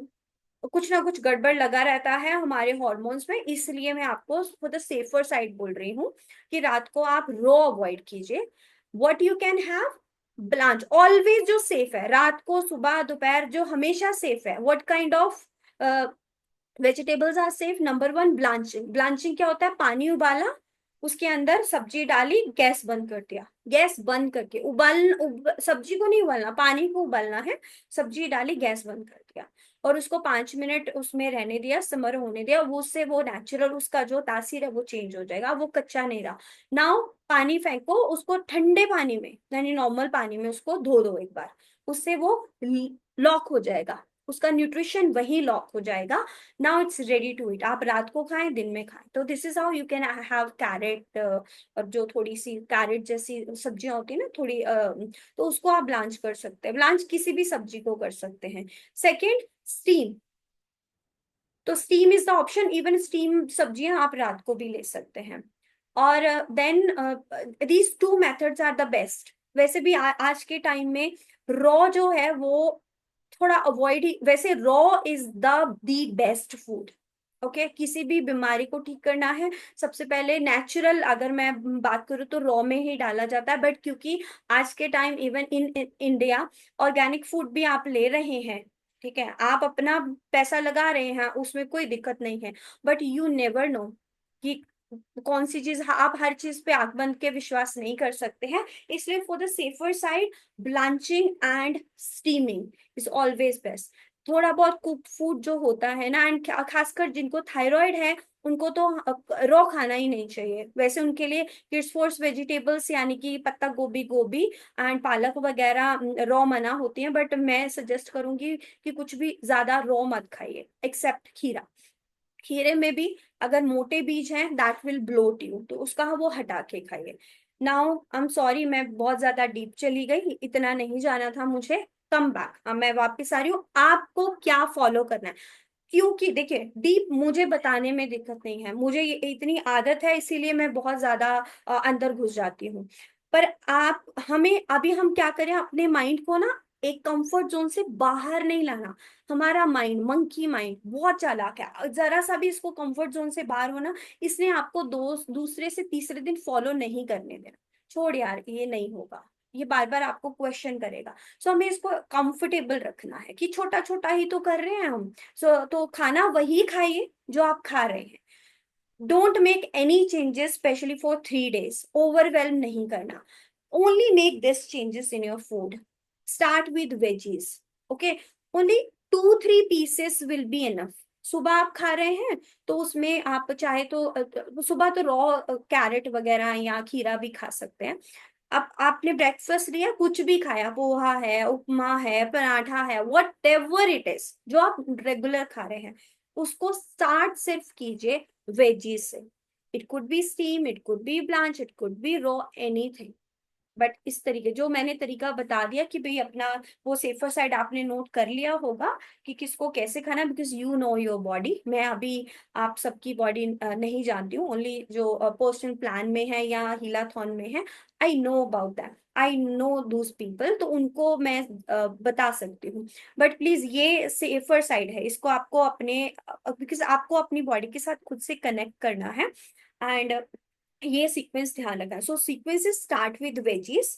कुछ ना कुछ गड़बड़ लगा रहता है हमारे हॉर्मोन्स में, इसलिए मैं आपको फॉर द सेफर साइड बोल रही हूँ कि रात को आप रॉ अवॉइड कीजिए। What you can have, blanch, always जो सेफ है, रात को सुबह दोपहर जो हमेशा सेफ है। What kind of vegetables are safe, number 1 blanching. Blanching क्या होता है, पानी उबाला, उसके अंदर सब्जी डाली, गैस बंद कर दिया, गैस बंद करके सब्जी को नहीं उबालना, पानी को उबालना है, सब्जी डाली, गैस बंद कर दिया। और उसको 5 मिनट उसमें रहने दिया, सिमर होने दिया, वो उससे वो नेचुरल उसका जो तासीर है वो चेंज हो जाएगा, वो कच्चा नहीं रहा। नाउ पानी फेंको, उसको ठंडे पानी में यानी नॉर्मल पानी में उसको धो दो एक बार, उससे वो लॉक हो जाएगा, उसका न्यूट्रिशन वही लॉक हो जाएगा। Now it's ready to eat. आप रात को खाएं, दिन में खाएं। तो this is how you can have carrot, और जो थोड़ी सी कैरेट जैसी सब्जियां होती है ना थोड़ी, तो उसको आप ब्लांच कर सकते हैं, ब्लांच किसी भी सब्जी को कर सकते हैं। Second, steam. तो steam is the option, even steam सब्जियां आप रात को भी ले सकते हैं। और then these two methods are the best. वैसे भी आज के टाइम में रॉ जो है वो थोड़ा अवॉइड ही, वैसे raw is the best food. Okay, किसी भी बीमारी को ठीक करना है सबसे पहले नेचुरल, अगर मैं बात करूँ तो रॉ में ही डाला जाता है। बट क्योंकि आज के time even in India organic food भी आप ले रहे हैं, ठीक है, आप अपना पैसा लगा रहे हैं, उसमें कोई दिक्कत नहीं है। बट यू नेवर नो कि कौन सी चीज, आप हर चीज पे आंख बंद के विश्वास नहीं कर सकते हैं। इसलिए for the safer side, blanching and steaming is always best. थोड़ा बहुत कुक फूड जो होता है ना, एंड खासकर जिनको थायराइड है उनको तो रॉ खाना ही नहीं चाहिए। वैसे उनके लिए किड्स फोर्स वेजिटेबल्स यानी कि पत्ता गोभी, गोभी एंड पालक वगैरह रॉ मना होती हैं, बट मैं सजेस्ट करूंगी कि कुछ भी ज्यादा रॉ मत खाइए, एक्सेप्ट खीरा। खीरे में भी अगर मोटे बीज हैं दैट विल ब्लोट यू, तो उसका वो हटा के खाइए। नाउ आई एम सॉरी, मैं बहुत ज्यादा डीप चली गई, इतना नहीं जाना था मुझे। कम बैक, अब मैं वापस आ रही हूँ, आपको क्या फॉलो करना है। क्योंकि देखिए डीप मुझे बताने में दिक्कत नहीं है, मुझे ये इतनी आदत है, इसीलिए मैं बहुत ज्यादा अंदर घुस जाती हूँ। पर आप हमें अभी हम क्या करें, अपने माइंड को ना एक कंफर्ट जोन से बाहर नहीं लाना। हमारा माइंड, मंकी माइंड बहुत चालाक है, जरा सा भी इसको कंफर्ट जोन से बाहर होना, इसने आपको दूसरे से तीसरे दिन फॉलो नहीं करने देना। छोड़ यार, ये नहीं होगा, ये बार बार आपको क्वेश्चन करेगा। सो हमें इसको कंफर्टेबल रखना है कि छोटा छोटा ही तो कर रहे हैं हम। तो खाना वही खाइए जो आप खा रहे हैं। Don't make any changes specially for 3 days, overwhelm नहीं करना। Only make this changes in your food. Start with veggies, okay, only 2-3 pieces will be enough. सुबह आप खा रहे हैं तो उसमें आप चाहे तो सुबह तो रॉ कैरेट वगैरह या खीरा भी खा सकते हैं। अब आपने ब्रेकफास्ट लिया, कुछ भी खाया, पोहा है, उपमा है, पराठा है, वट एवर इट इज जो आप रेगुलर खा रहे हैं, उसको स्टार्ट सिर्फ कीजिए वेजीज से। It could B steam, it could B blanch, it could be raw, anything. But इस तरीके जो मैंने तरीका बता दिया कि भाई अपना वो सेफर साइड आपने नोट कर लिया होगा कि किसको कैसे खाना है, because you know your body. मैं अभी आप सबकी बॉडी नहीं जानती हूँ, ओनली जो पर्सनल प्लान में है या हीलाथॉन में है, I know about that, I know दूस पीपल, तो उनको मैं बता सकती हूँ। बट प्लीज ये सेफर साइड है, इसको आपको अपने, बिकॉज आपको अपनी बॉडी के साथ खुद से कनेक्ट करना है। एंड ये सीक्वेंस ध्यान रखना। So sequence is start with veggies.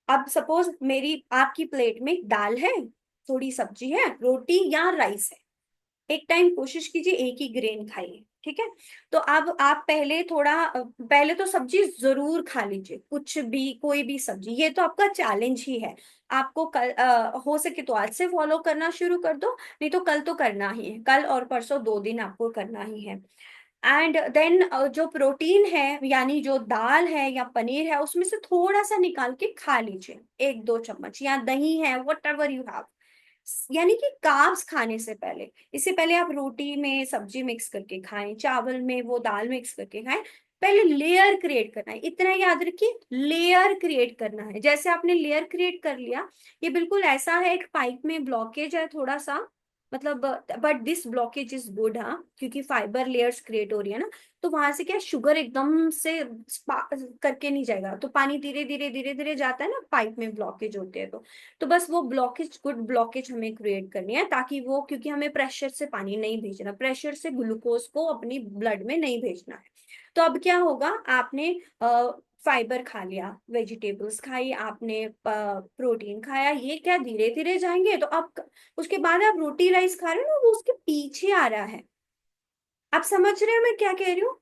अब सपोज मेरी आपकी प्लेट में दाल है, थोड़ी सब्जी है, रोटी या राइस है, एक टाइम कोशिश कीजिए एक ही ग्रेन खाइए, ठीक है। तो अब आप पहले थोड़ा पहले तो सब्जी जरूर खा लीजिए, कुछ भी कोई भी सब्जी, ये तो आपका चैलेंज ही है। आपको कल हो सके तो आज से फॉलो करना शुरू कर दो, नहीं तो कल तो करना ही है, कल और परसों 2 दिन आपको करना ही है। एंड देन जो प्रोटीन है यानी जो दाल है या पनीर है उसमें से थोड़ा सा निकाल के खा लीजिए, 1-2 चम्मच, या दही है, वट एवर यू हैव। यानी कि कार्ब्स खाने से पहले, इससे पहले आप रोटी में सब्जी मिक्स करके खाएं, चावल में वो दाल मिक्स करके खाएं। पहले लेयर क्रिएट करना है, इतना याद रखिए, लेयर क्रिएट करना है। जैसे आपने लेयर क्रिएट कर लिया, ये बिल्कुल ऐसा है एक पाइप में ब्लॉकेज है थोड़ा सा, मतलब, but this blockage is good, हाँ, क्योंकि फाइबर लेयर्स क्रिएट हो रही है ना, तो वहां से क्या शुगर एकदम से करके नहीं जाएगा, तो पानी धीरे धीरे धीरे धीरे जाता है ना, पाइप में ब्लॉकेज होते हैं तो बस वो ब्लॉकेज, गुड ब्लॉकेज हमें क्रिएट करनी है, ताकि वो, क्योंकि हमें प्रेशर से पानी नहीं भेजना, प्रेशर से ग्लूकोज को अपनी ब्लड में नहीं भेजना है। तो अब क्या होगा, आपने फाइबर खा लिया, वेजिटेबल्स खाई आपने, प्रोटीन खाया, ये क्या धीरे धीरे जाएंगे, तो अब उसके बाद आप रोटी राइस खा रहे हो ना, वो उसके पीछे आ रहा है। आप समझ रहे हो मैं क्या कह रही हूँ।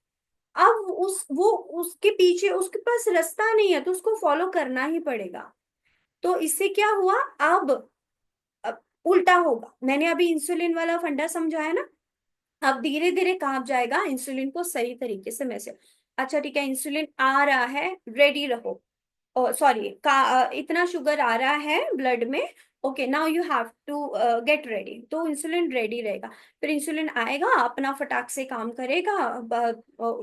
अब वो उसके पीछे, उसके पास रास्ता नहीं है, तो उसको फॉलो करना ही पड़ेगा। तो इससे क्या हुआ, अब उल्टा होगा। मैंने अभी इंसुलिन वाला फंडा समझाया ना, अब धीरे धीरे कहाँ जाएगा इंसुलिन को सही तरीके से मैसेज। अच्छा ठीक है, इंसुलिन आ रहा है, रेडी रहो। सॉरी का इतना शुगर आ रहा है ब्लड में, okay now you have to get ready. तो इंसुलिन रेडी रहेगा, फिर इंसुलिन आएगा, अपना फटाक से काम करेगा,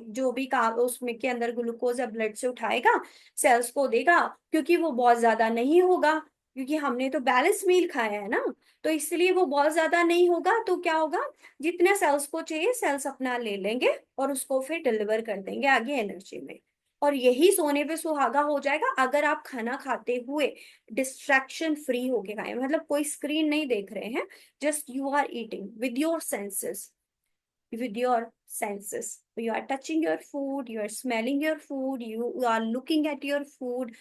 जो भी काम उसमें के अंदर ग्लूकोज या ब्लड से उठाएगा, सेल्स को देगा, क्योंकि वो बहुत ज्यादा नहीं होगा, क्योंकि हमने तो बैलेंस मील खाया है ना, तो इसलिए वो बहुत ज्यादा नहीं होगा। तो क्या होगा, जितने सेल्स को चाहिए सेल्स अपना ले लेंगे और उसको फिर डिलीवर कर देंगे आगे एनर्जी में। और यही सोने पे सुहागा हो जाएगा अगर आप खाना खाते हुए डिस्ट्रैक्शन फ्री होके खाएं, मतलब कोई स्क्रीन नहीं देख रहे हैं, just you are eating with your senses, with your senses. You are touching your food, you are smelling your food, you are looking at your food,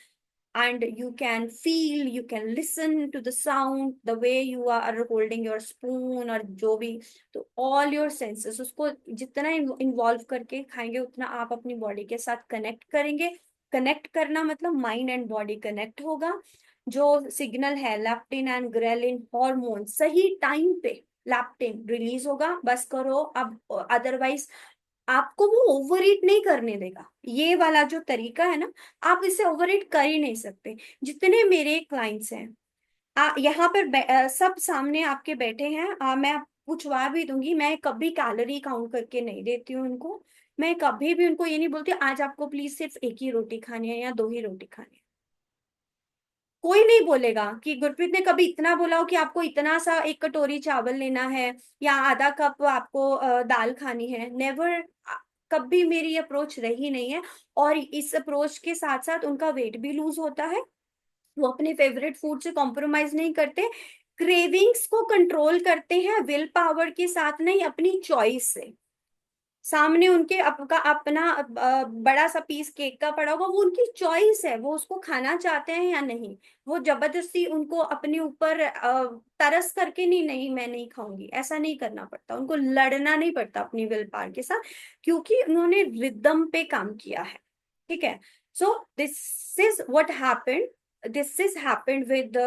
and you can feel, you can listen to the sound, the way you are holding your spoon और जो भी। तो all your senses उसको जितना involve करके खाएंगे उतना आप अपनी बॉडी के साथ कनेक्ट करेंगे। कनेक्ट करना मतलब माइंड एंड बॉडी कनेक्ट होगा। जो सिग्नल है लैप्टिन एंड ग्रेलिन हार्मोन सही टाइम पे लैप्टिन रिलीज होगा, बस करो अब, अदरवाइज आपको वो ओवर ईट नहीं करने देगा। ये वाला जो तरीका है ना, आप इसे ओवर ईट कर ही नहीं सकते। जितने मेरे क्लाइंट्स हैं यहाँ पर सब सामने आपके बैठे हैं, मैं पूछवा भी दूंगी, मैं कभी कैलोरी काउंट करके नहीं देती हूँ उनको। मैं कभी भी उनको ये नहीं बोलती आज आपको प्लीज सिर्फ एक ही रोटी खानी है या दो ही रोटी खानी है। कोई नहीं बोलेगा कि गुरप्रीत ने कभी इतना बोला हो कि आपको इतना सा एक कटोरी चावल लेना है या आधा कप आपको दाल खानी है, नेवर। कभी मेरी अप्रोच रही नहीं है। और इस अप्रोच के साथ साथ उनका वेट भी लूज होता है, वो अपने फेवरेट फूड से कॉम्प्रोमाइज नहीं करते, क्रेविंग्स को कंट्रोल करते हैं विल पावर के साथ नहीं, अपनी चॉइस से। सामने उनके आपका अपना बड़ा सा पीस केक का पड़ा होगा, वो उनकी चॉइस है, वो उसको खाना चाहते हैं या नहीं। वो जबरदस्ती उनको अपने ऊपर तरस करके नहीं, नहीं मैं नहीं खाऊंगी, ऐसा नहीं करना पड़ता उनको, लड़ना नहीं पड़ता अपनी विल पावर के साथ, क्योंकि उन्होंने रिदम पे काम किया है। ठीक है, so this is what happened, this is happened with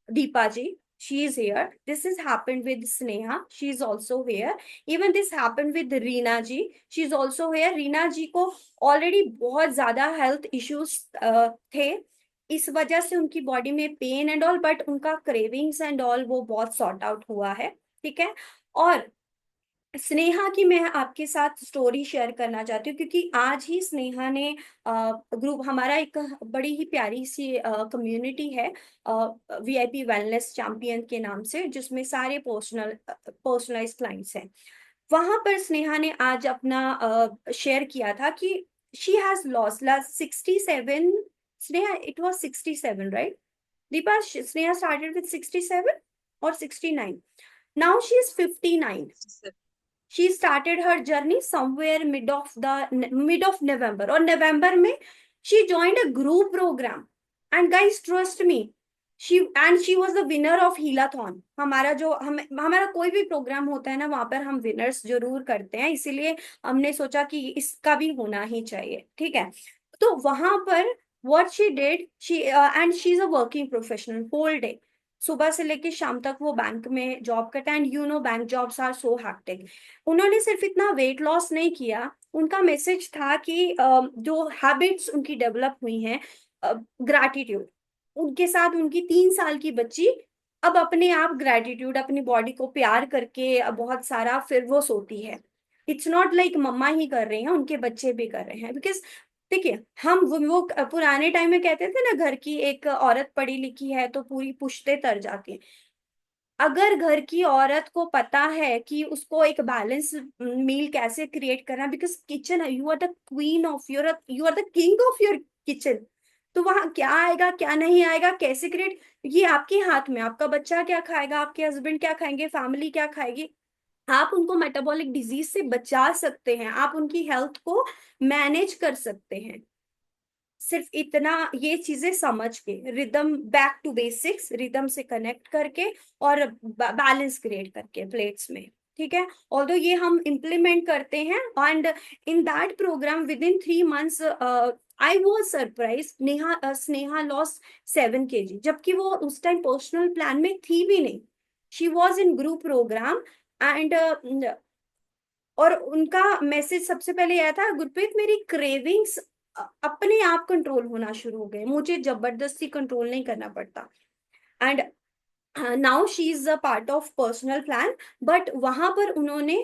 Deepa ji, she is here. This has happened with Sneha, she is also here. Even this happened with Reena ji, she is also here. Reena ji को already बहुत ज्यादा health issues थे, इस वजह से उनकी body में pen and all, but उनका क्रेविंग्स एंड ऑल वो बहुत सॉर्ट आउट हुआ है। ठीक है, और स्नेहा की मैं आपके साथ स्टोरी शेयर करना चाहती हूँ, क्योंकि आज ही स्नेहा ने ग्रुप, हमारा एक बड़ी ही प्यारी सी कम्युनिटी है वीआईपी वेलनेस चैंपियन के नाम से, जिसमें सारे पर्सनलाइज क्लाइंट्स हैं। वहां पर स्नेहा ने आज अपना शेयर किया था कि she has lost last 67, Sneha it was 67 right Deepa, Sneha started with 67 और 69, now she is 59. She started her journey somewhere mid of November, और नवंबर में she joined a group program, and guys trust me, she was the winner of Healathon। हमारा जो हमारा कोई भी programme होता है ना, वहां पर हम विनर्स जरूर करते हैं, इसीलिए हमने सोचा कि इसका भी होना ही चाहिए। ठीक है, तो वहां पर what she did, and she's a working professional whole day, सुबह से लेके शाम तक वो बैंक में जॉब करता है, and you know bank jobs are so hectic. उन्होंने सिर्फ इतना वेट लॉस नहीं किया, उनका मैसेज था कि जो हैबिट्स उनकी डेवलप हुई हैं, ग्रैटिट्यूड, उनके साथ उनकी 3 साल की बच्ची अब अपने आप ग्रैटिट्यूड, अपनी बॉडी को प्यार करके बहुत सारा फिर वो सोती है। इट्स नॉट लाइक मम्मा ही कर रहे हैं, उनके बच्चे भी कर रहे हैं। बिकॉज देखिए, हम वो पुराने टाइम में कहते थे ना, घर की एक औरत पढ़ी लिखी है तो पूरी पुश्ते तर जाती है। अगर घर की औरत को पता है कि उसको एक बैलेंस मील कैसे क्रिएट करना, बिकॉज किचन है, you are the queen of your, you are the king of your kitchen, तो वहां क्या आएगा क्या नहीं आएगा कैसे क्रिएट, ये आपके हाथ में। आपका बच्चा क्या खाएगा, आपके हस्बैंड क्या खाएंगे, फैमिली क्या खाएगी, आप उनको मेटाबॉलिक डिजीज से बचा सकते हैं, आप उनकी हेल्थ को मैनेज कर सकते हैं। सिर्फ इतना, ये चीजें समझ के, rhythm, back to basics, rhythm से कनेक्ट करके और बैलेंस क्रिएट करके प्लेट्स में। ठीक है, ऑल्दो ये हम इम्प्लीमेंट करते हैं, and in that programme within 3 months I was surprise, Sneha lost 7 kg, जबकि वो उस टाइम पर्सनल प्लान में थी भी नहीं। She was in group programme and और उनका मैसेज सबसे पहले आया था, गुरप्रीत मेरी क्रेविंग्स अपने आप कंट्रोल होना शुरू हो गए, मुझे जबरदस्ती कंट्रोल नहीं करना पड़ता। And now she is a part of personal plan. But वहां पर उन्होंने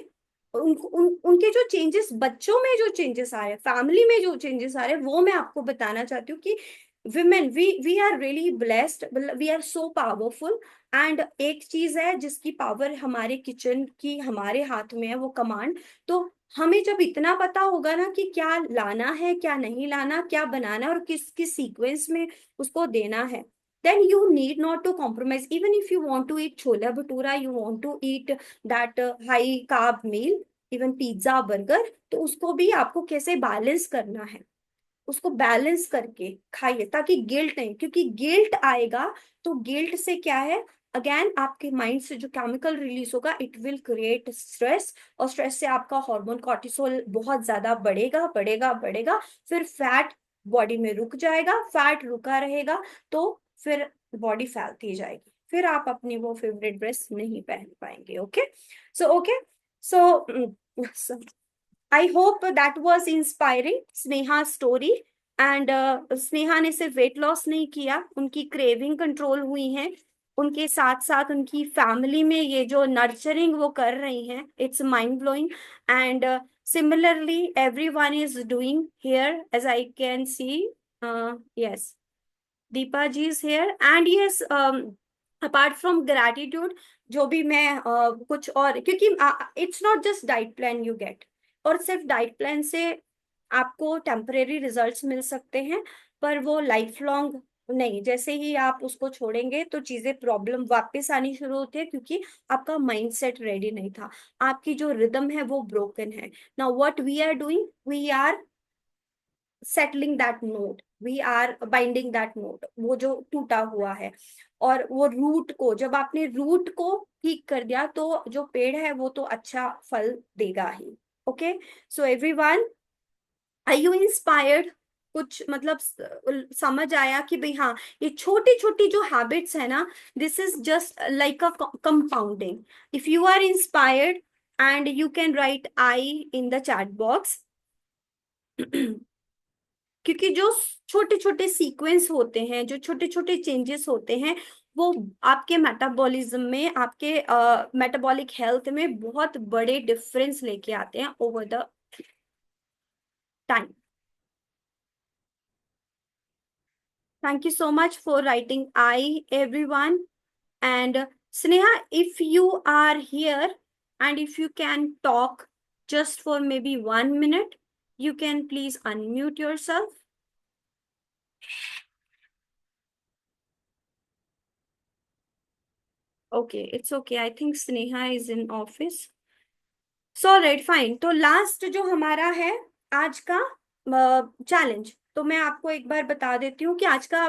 उनके जो चेंजेस, बच्चों में जो चेंजेस आ रहे हैं, फैमिली में जो चेंजेस आ रहे हैं, वो मैं आपको बताना चाहती हूँ कि women we are really blessed, we are so powerful. And एक चीज है जिसकी पावर हमारे किचन की हमारे हाथ में है, वो कमांड। तो हमें जब इतना पता होगा ना कि क्या लाना है क्या नहीं लाना, क्या बनाना है और किस किस सीक्वेंस में उसको देना है, then you need not to compromise. Even if you want to eat chola bhatura, you want to eat that high carb meal, even pizza burger, तो उसको भी आपको कैसे बैलेंस करना है, उसको बैलेंस करके खाइए ताकि गिल्ट नहीं, क्योंकि गिल्ट आएगा तो गिल्ट से क्या है, अगेन आपके माइंड से जो केमिकल रिलीज होगा इट विल क्रिएट स्ट्रेस, और स्ट्रेस से आपका हार्मोन कॉर्टिसोल बहुत ज्यादा बढ़ेगा बढ़ेगा बढ़ेगा, फिर फैट बॉडी में रुक जाएगा, फैट रुका रहेगा तो फिर बॉडी फैलती जाएगी, फिर आप अपनी वो फेवरेट ड्रेस नहीं पहन पाएंगे। Okay so I hope that was inspiring, Sneha story. And Sneha ने सिर्फ वेट लॉस नहीं किया, उनकी क्रेविंग कंट्रोल हुई है, उनके साथ साथ उनकी फैमिली में ये जो नर्चरिंग वो कर रही हैं, it's mind blowing. And similarly everyone is doing here as I can see. Yes, Deepa ji is here and yes, apart from gratitude जो भी मैं कुछ और, क्योंकि it's not just diet plan you get, और सिर्फ डाइट प्लान से आपको टेम्परेरी रिजल्ट्स मिल सकते हैं पर वो लाइफ लॉन्ग नहीं, जैसे ही आप उसको छोड़ेंगे तो चीजें प्रॉब्लम वापस आनी शुरू होती है, क्योंकि आपका माइंडसेट रेडी नहीं था, आपकी जो रिदम है वो ब्रोकन है। Now what we are doing, we are settling that note, we are binding that note, वो जो टूटा हुआ है, और वो रूट को, जब आपने रूट को ठीक कर दिया तो जो पेड़ है वो तो अच्छा फल देगा ही। Okay, so everyone, are you inspired? कुछ मतलब समझ आया कि भाई हाँ, ये छोटी छोटी जो हैबिट्स है ना, this is just like a compounding. If you are inspired and you can write I in the chat box, क्योंकि जो छोटे छोटे सीक्वेंस होते हैं, जो छोटे छोटे चेंजेस होते हैं, वो आपके मेटाबॉलिज्म में, आपके मेटाबॉलिक हेल्थ में बहुत बड़े डिफरेंस लेके आते हैं over the time. Thank you so much for writing I, everyone. And Sneha, if you are here and if you can talk just for maybe 1 minute, you can please unmute yourself. Okay, it's okay. I think Sneha is in office. So right fine, तो last जो हमारा है आज का challenge, तो मैं आपको एक बार बता देती हूँ कि आज का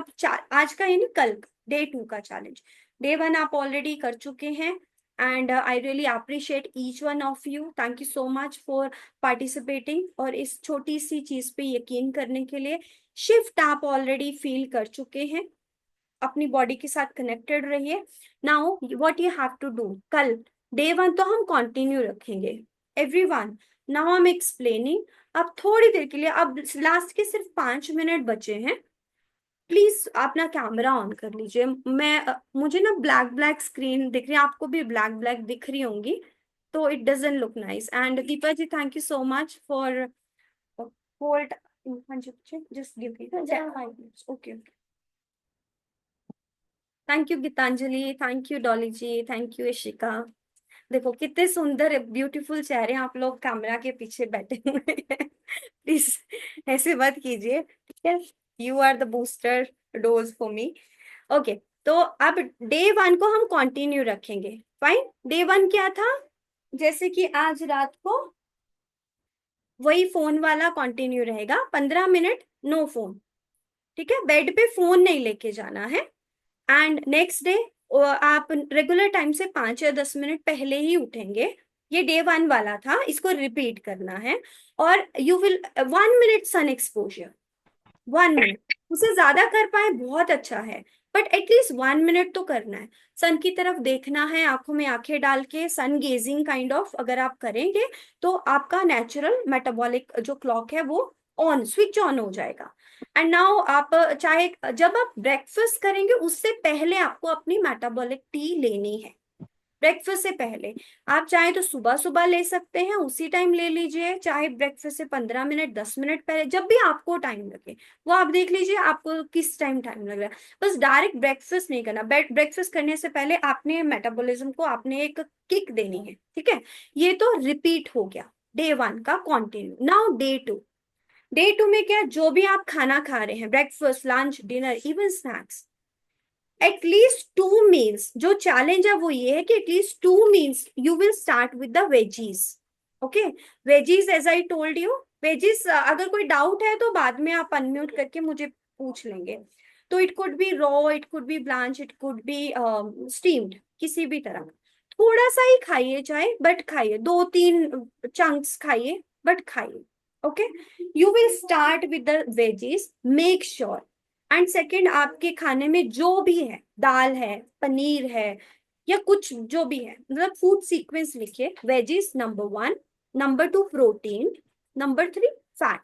यानी कल डे 2 का चैलेंज, डे 1 आप ऑलरेडी कर चुके हैं। And I really appreciate each one of you, thank you so much for participating और इस छोटी सी चीज पे यकीन करने के लिए। शिफ्ट आप ऑलरेडी फील कर चुके हैं, अपनी बॉडी के साथ कनेक्टेड रहिए। Now what you have to do, कल डे 1 तो हम कंटिन्यू रखेंगे everyone. Now I am explaining, अब थोड़ी देर के लिए, अब लास्ट के सिर्फ 5 मिनट बचे हैं, प्लीज अपना कैमरा ऑन कर लीजिए। मुझे ना ब्लैक ब्लैक स्क्रीन दिख रही है, आपको भी ब्लैक ब्लैक दिख रही होंगी, तो it doesn't look nice. And Deepa ji, thank you so much for hold, just give me 5 minutes, okay. Thank you Geetanjali, thank you Dolly ji, thank you Ishika. देखो कितने सुंदर ब्यूटीफुल चेहरे आप लोग कैमरा के पीछे बैठे हुए हैं। प्लीज ऐसे मत कीजिए, ठीक है? You are the booster dose for me. Okay, तो अब डे 1 को हम कंटिन्यू रखेंगे। फाइन, डे 1 क्या था, जैसे कि आज रात को वही फोन वाला कंटिन्यू रहेगा, 15 मिनट नो फोन, ठीक है? बेड पे फोन नहीं लेके जाना है। एंड नेक्स्ट डे आप रेगुलर टाइम से 5 या 10 मिनट पहले ही उठेंगे। ये डे 1 वाला था, इसको रिपीट करना है। और यू you 1 minute sun exposure, 1 minute, उसे ज्यादा कर पाए बहुत अच्छा है, बट एटलीस्ट 1 मिनट तो करना है। सन की तरफ देखना है, आंखों में आंखें डाल के सन गेजिंग काइंड ऑफ अगर आप करेंगे तो आपका नेचुरल मेटाबॉलिक जो क्लॉक है वो ऑन, स्विच ऑन हो जाएगा। एंड नाउ आप चाहे जब आप ब्रेकफास्ट करेंगे उससे पहले आपको अपनी मेटाबॉलिक टी लेनी है। ब्रेकफास्ट से पहले आप चाहे तो सुबह सुबह ले सकते हैं, उसी टाइम ले लीजिए, चाहे ब्रेकफास्ट से 15 मिनट 10 मिनट पहले, जब भी आपको टाइम लगे वो आप देख लीजिए आपको किस टाइम लग रहा है। बस डायरेक्ट ब्रेकफास्ट नहीं करना। ब्रेकफास्ट करने से पहले आपने मेटाबॉलिज्म को आपने एक किक देनी है, ठीक है। ये तो रिपीट हो गया डे 1 का कॉन्टिन्यू। नाउ डे टू में क्या, जो भी आप खाना खा रहे हैं, breakfast lunch dinner even snacks, at least 2 meals, जो चैलेंज है वो ये है कि at least 2 meals you will start with the veggies. Okay, veggies as I told you, veggies अगर कोई डाउट है तो बाद में आप अनम्यूट करके मुझे पूछ लेंगे। तो it could be raw, it could B blanch, it could B steamed, किसी भी तरह। थोड़ा सा ही खाइए चाहे, बट खाइए, 2-3 चंक्स खाइए बट खाइए। Okay, you will start with the veggies, make sure. And second, आपके खाने में जो भी है, दाल है, पनीर है, या कुछ जो भी है, मतलब फूड सीक्वेंस लिखिए। Veggies number 1, number 2 protein, number 3 fat.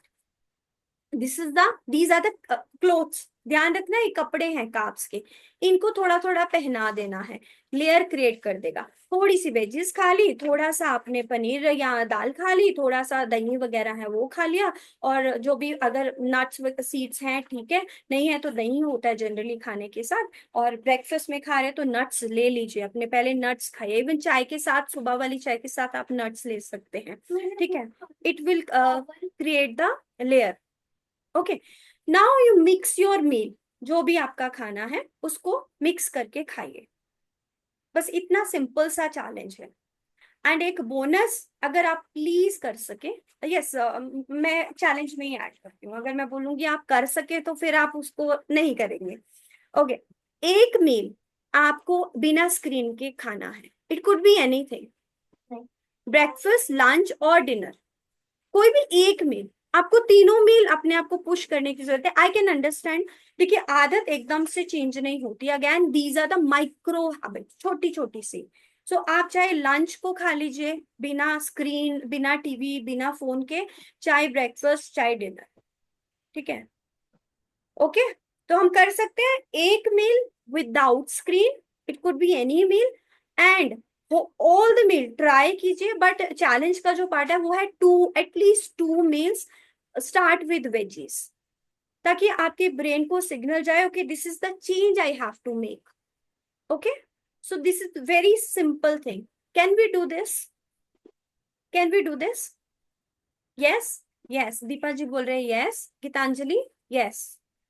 These are the clothes. ध्यान रखना ये कपड़े हैं कार्ब्स के, इनको थोड़ा थोड़ा पहना देना है, लेयर क्रिएट कर देगा। थोड़ी सी वेजीज खा ली, थोड़ा सा आपने पनीर या दाल खा ली, थोड़ा सा दही वगैरह है वो खा लिया, और जो भी अगर नट्स सीड्स हैं ठीक है, नहीं है तो दही होता है जनरली खाने के साथ। और ब्रेकफास्ट में खा रहे हैं तो नट्स ले लीजिए अपने, पहले नट्स खाइए। इवन चाय के साथ, सुबह वाली चाय के साथ आप नट्स ले सकते हैं, ठीक है। It will create the layer. Okay, now you mix your meal, जो भी आपका खाना है उसको मिक्स करके खाइए। बस इतना सिंपल सा चैलेंज है। एंड एक बोनस, अगर आप प्लीज कर सके, यस मैं चैलेंज में ही ऐड करती हूँ, अगर मैं बोलूंगी आप कर सके तो फिर आप उसको नहीं करेंगे। ओके, एक मील आपको बिना स्क्रीन के खाना है। It could be anything, breakfast lunch और डिनर, कोई भी एक मील। आपको तीनों मील अपने आप को पुश करने की जरूरत है। आई कैन अंडरस्टैंड, देखिए आदत एकदम से चेंज नहीं होती। Again these are the micro habit, छोटी छोटी सी। सो आप चाहे लंच को खा लीजिए बिना स्क्रीन, बिना टीवी, बिना फोन के, चाहे ब्रेकफास्ट चाहे डिनर, ठीक है। ओके, तो हम कर सकते हैं एक meal without screen, it could be any meal, and वो ऑल द मील ट्राई कीजिए। बट चैलेंज का जो पार्ट है वो है at least 2 meals start with veggies, ताकि आपके ब्रेन को सिग्नल जाए, okay this is the change I have to make. Okay, so this is very simple thing. Can we do this? Can we do this? Yes, yes, Deepa ji बोल रहे हैं yes, Geetanjali yes,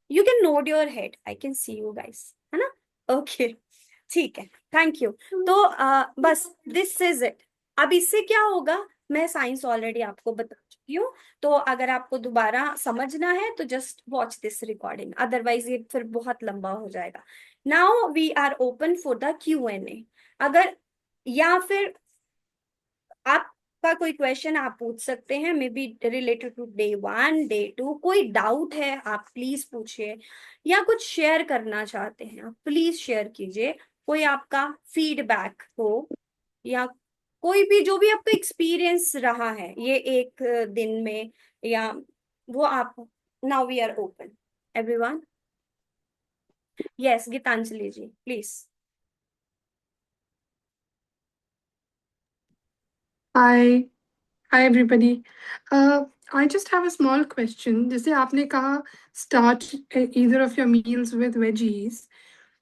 you can nod your head, I can see you guys, है ना। Okay, ठीक है, thank you. तो बस this is it. अब इससे क्या होगा, मैं साइंस ऑलरेडी आपको बता चुकी हूँ, तो अगर आपको दोबारा समझना है तो just watch this recording, otherwise ये फिर बहुत लंबा हो जाएगा। Now we are open for the Q&A। अगर या फिर आपका कोई क्वेश्चन आप पूछ सकते हैं, maybe related to day 1 day 2, कोई डाउट है आप प्लीज पूछिए, या कुछ शेयर करना चाहते हैं आप प्लीज शेयर कीजिए, कोई आपका फीडबैक हो, या कोई भी जो भी आपका एक्सपीरियंस रहा है ये एक दिन में, या वो आप। Now we are open everyone. Yes, Geetanjali ji please. Hi, hi everybody. I just have a small question. जैसे आपने कहा start either of your meals with veggies.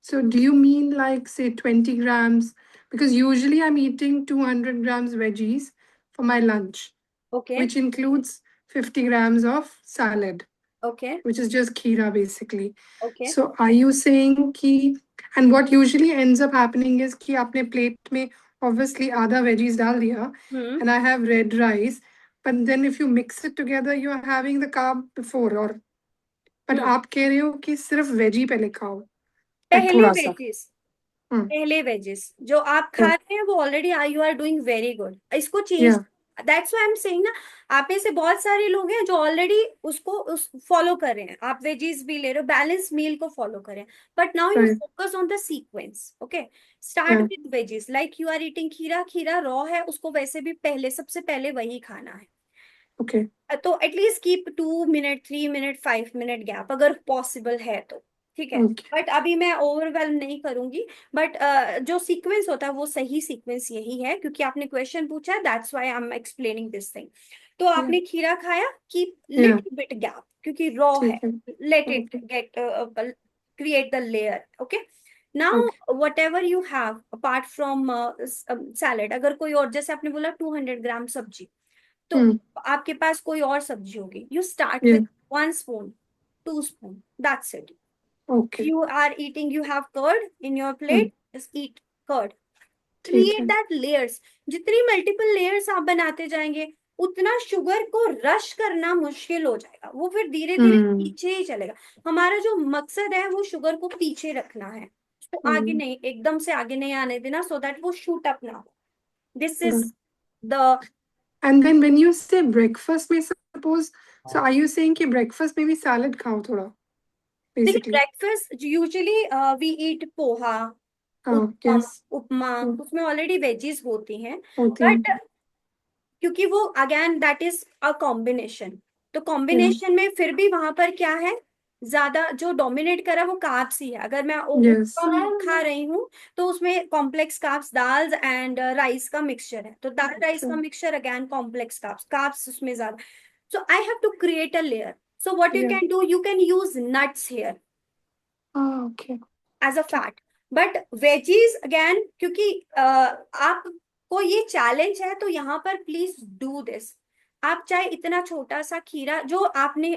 So do you mean like say 20 grams? Because usually I'm eating 200 grams veggies for my lunch, okay, which includes 50 grams of salad, okay, which is just kheera basically. Okay, So are you saying कि, and what usually ends up happening is कि आपने plate में obviously आधा veggies डाल दिया, and I have red rice, but then if you mix it together, you are having the carb before, or but आप कह रहे हो कि सिर्फ veggie पहले खाओ, like पहले थोड़ा सा. Wages, Hmm. पहले वेजेस जो आप खा Yeah. रहे हैं वो already you are doing very good. इसको change, Yeah. That's why I am saying ना, आप में से बहुत सारे लोग हैं जो ऑलरेडी उसको उस फॉलो कर रहे हैं, आप वेजीज भी ले रहे हो, बैलेंस मील को फॉलो कर रहे हैं, but now you Right. Focus on the sequence. Okay, start Yeah. With veggies, like you are eating kheera, kheera raw है, उसको वैसे भी पहले सबसे पहले वही खाना है। Okay. तो at least keep 2 minute 3 minute 5 minute gap अगर पॉसिबल है तो, ठीक है। Okay. बट अभी मैं ओवरवेलम नहीं करूंगी, बट जो सीक्वेंस होता है वो सही सीक्वेंस यही है, क्योंकि आपने क्वेश्चन पूछा है, that's why I am explaining this thing. तो Yeah. आपने खीरा खाया, keep Yeah. Little bit gap, क्योंकि रॉ है, ठीक है. Let it Okay. Get create the layer. Okay, now Okay. Whatever you have apart from salad, अगर कोई और, जैसे आपने बोला 200 ग्राम सब्जी, तो Hmm. आपके पास कोई और सब्जी होगी, you start Yeah. With 1 spoon 2 spoon, that's it. Okay. You are eating, you have curd in your Hmm. plate, just eat curd. ठीक Create है. that layers. जितनी मल्टीपल लेयर्स आप बनाते जाएंगे, उतना शुगर को रश करना मुश्किल हो जाएगा, वो फिर धीरे धीरे Hmm. पीछे ही चलेगा। हमारा जो मकसद है वो शुगर को पीछे रखना है, तो आगे Hmm. नहीं, एकदम से आगे नहीं आने देना, सो दैट वो शूट अप ना हो। This Yeah. Is the, And then when you say breakfast में suppose, so are you saying कि breakfast में भी salad खाओ थोड़ा, देखिए basically? Breakfast usually we eat poha, upma, Yes. Upma, Hmm. उसमें ऑलरेडी वेजीज होती हैं, होती बट हैं. क्योंकि वो again that is a combination, तो Yeah. कॉम्बिनेशन में फिर भी वहां पर क्या है, ज्यादा जो डोमिनेट करा वो कार्ब्स ही है। अगर मैं Yes. उपमा खा रही हूँ तो उसमें कॉम्प्लेक्स कार्ब्स, दाल एंड राइस का मिक्सचर है, तो दाल राइस का True. Mixture again complex carbs, carbs उसमें ज्यादा। So I have to create a layer, so what you Yeah. Can do, you can use nuts here Okay. As a Okay. Fat, but veggies again, क्योंकि आपको ये challenge है, तो यहाँ पर please do this. आप चाहे इतना छोटा सा खीरा जो आपने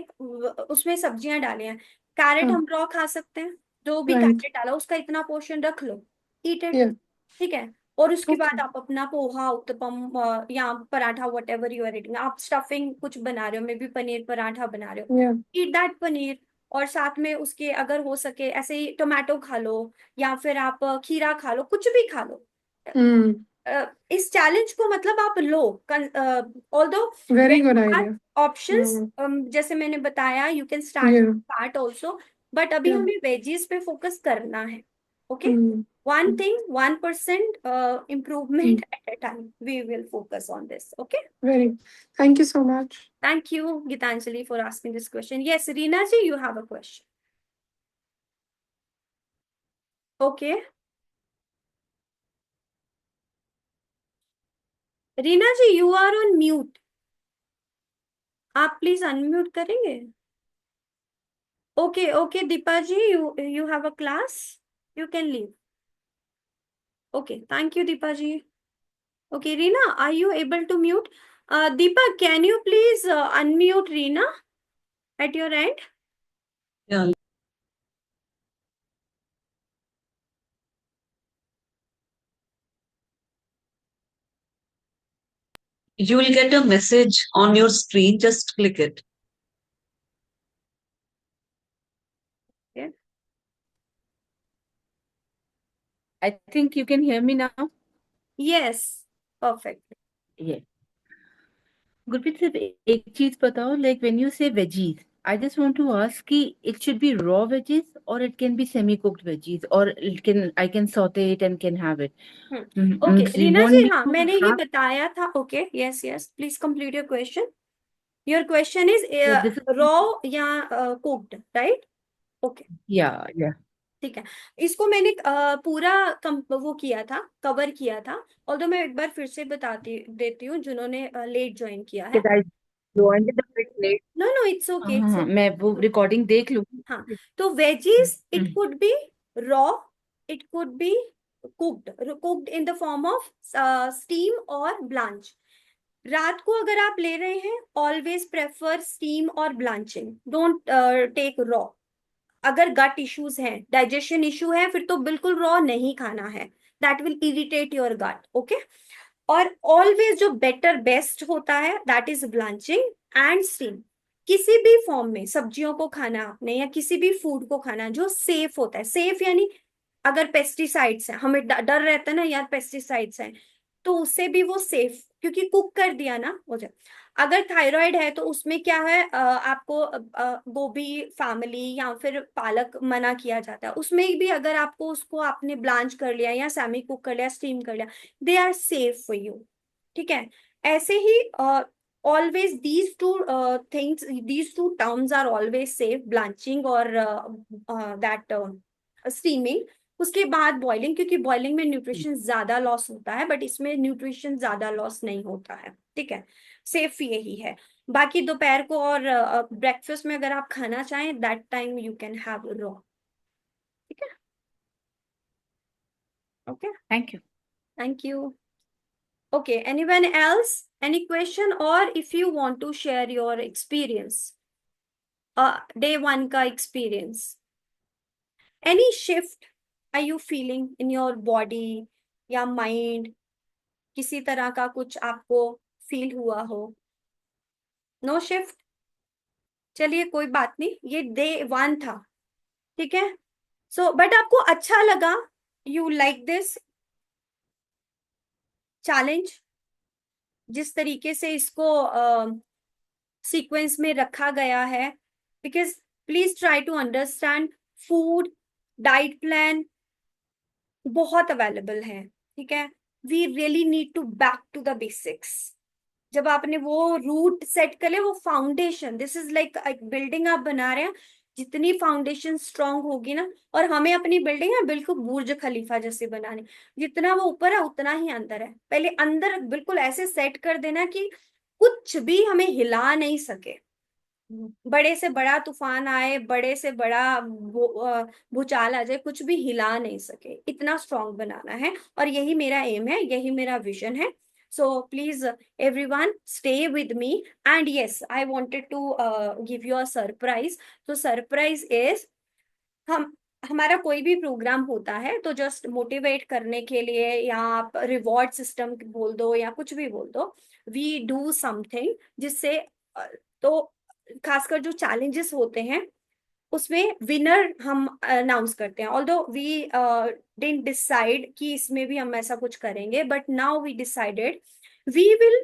उसमें सब्जियां डाली हैं, कैरेट हाँ. हम रॉ खा सकते हैं, जो भी Right. कैरेट डाला उसका इतना पोर्शन रख लो, ईट इट, Yeah. ठीक है। और उसके बाद Okay. आप अपना पोहा, उत्तपम या paratha, whatever you are eating, आप स्टफिंग कुछ बना रहे हो, मे बी पनीर पराठा बना रहे हो, Yeah. ईट दैट पनीर, और साथ में उसके अगर हो सके ऐसे ही टोमेटो खा लो, या फिर आप खीरा खा लो, कुछ भी खा लो। Hmm. इस चैलेंज को मतलब आप लो, although Very good idea. Options, Hmm. जैसे मैंने बताया, you can start Yeah. Start also, but अभी Yeah. हमें वेजीज पे फोकस करना है। Okay, Hmm. one Hmm. thing 1% Hmm. improvement at a time, we will focus on this. Okay, Very. Thank you so much. thank you Gitanjali for asking this question. Yes, Reena ji, you have a question. Okay, Reena ji you are on mute, आप please unmute करेंगे। Okay okay, Deepa ji, you have a class, you can leave. Okay, thank you Deepa ji. Okay Reena, are you able to mute? Deepa, can you please unmute Reena at your end? Yeah. You will get a message on your screen. Just click it. Yeah. I think you can hear me now. Yes, perfect. Yeah. Gurpreet सिर्फ एक चीज बताओ, like when you say veggies, I just want to ask कि it should be raw veggies or it can be semi-cooked veggies or I can saute it and can have it. Okay So you Reena want ji, me हाँ to मैंने ये have बताया था। Okay, yes yes, please complete your question. Your question is this is raw या cooked, right? Okay, yeah. ठीक है। इसको मैंने पूरा वो किया था, कवर किया था, ऑल्दो मैं एक बार फिर से बताती देती हूँ जिन्होंने लेट ज्वाइन किया है। Because I joined it a bit late. No no, it's okay, it's हाँ, मैं वो रिकॉर्डिंग देख लूंगी। हाँ। तो veggies, it hmm, could be raw, it could be cooked in the form of steam और ब्लांच। रात को अगर आप ले रहे हैं, ऑलवेज प्रेफर स्टीम और ब्लांचिंग, डोंट टेक रॉ। अगर गट इश्यूज हैं, डाइजेशन इशू है, फिर तो बिल्कुल रॉ नहीं खाना है, that will irritate your gut. Okay, और ऑलवेज जो बेटर बेस्ट होता है that is blanching and steam. किसी भी फॉर्म में सब्जियों को खाना आपने, या किसी भी फूड को खाना जो सेफ होता है, सेफ यानी अगर पेस्टिसाइड्स हैं, हमें डर रहता है ना यार पेस्टिसाइड्स हैं, तो उससे भी वो सेफ, क्योंकि कुक कर दिया ना हो जाए। अगर थायराइड है तो उसमें क्या है, आपको गोभी फैमिली या फिर पालक मना किया जाता है। उसमें भी अगर आपको उसको आपने ब्लांच कर लिया या सेमी कुक कर लिया, स्टीम कर लिया, they are safe for you. ठीक है। ऐसे ही always these two things, these two terms are always safe, blanching और that steaming। उसके बाद बॉइलिंग, क्योंकि बॉइलिंग में न्यूट्रिशन ज्यादा लॉस होता है, बट इसमें न्यूट्रिशन ज्यादा लॉस नहीं होता है। ठीक है, सेफ यही है। बाकी दोपहर को और ब्रेकफास्ट में अगर आप खाना चाहें, that time you can have raw. ठीक है, okay, Thank you. Thank you. Okay, anyone else? Any question, or if you want to share your experience, day one का experience, any shift are you feeling in your body या mind, किसी तरह का कुछ आपको feel हुआ हो? No shift, चलिए कोई बात नहीं, ये डे वन था। ठीक है, सो बट आपको अच्छा लगा, यू लाइक दिस चैलेंज, जिस तरीके से इसको सीक्वेंस में रखा गया है? Because please try to understand, food diet plan बहुत अवेलेबल है। ठीक है, we really need to back to the basics. जब आपने वो रूट सेट कर लिया, वो फाउंडेशन, दिस इज लाइक एक बिल्डिंग आप बना रहे हैं, जितनी फाउंडेशन स्ट्रांग होगी ना, और हमें अपनी बिल्डिंग है बिल्कुल बुर्ज खलीफा जैसे बनानी, जितना वो ऊपर है उतना ही अंदर है। पहले अंदर बिल्कुल ऐसे सेट कर देना कि कुछ भी हमें हिला नहीं सके। बड़े से बड़ा तूफान आए, बड़े से बड़ा भूचाल आ जाए, कुछ भी हिला नहीं सके, इतना स्ट्रांग बनाना है। और यही मेरा एम है, यही मेरा विजन है। So please everyone stay with me, and yes I wanted to give you a surprise. तो सरप्राइज इज, हमारा कोई भी प्रोग्राम होता है तो जस्ट मोटिवेट करने के लिए, या आप रिवॉर्ड सिस्टम बोल दो या कुछ भी बोल दो, वी डू समथिंग जिससे तो खासकर जो चैलेंजेस होते हैं उसमें विनर हम अनाउंस करते हैं। ऑल्दो वी डिडंट डिसाइड कि इसमें भी हम ऐसा कुछ करेंगे, but now we decided we will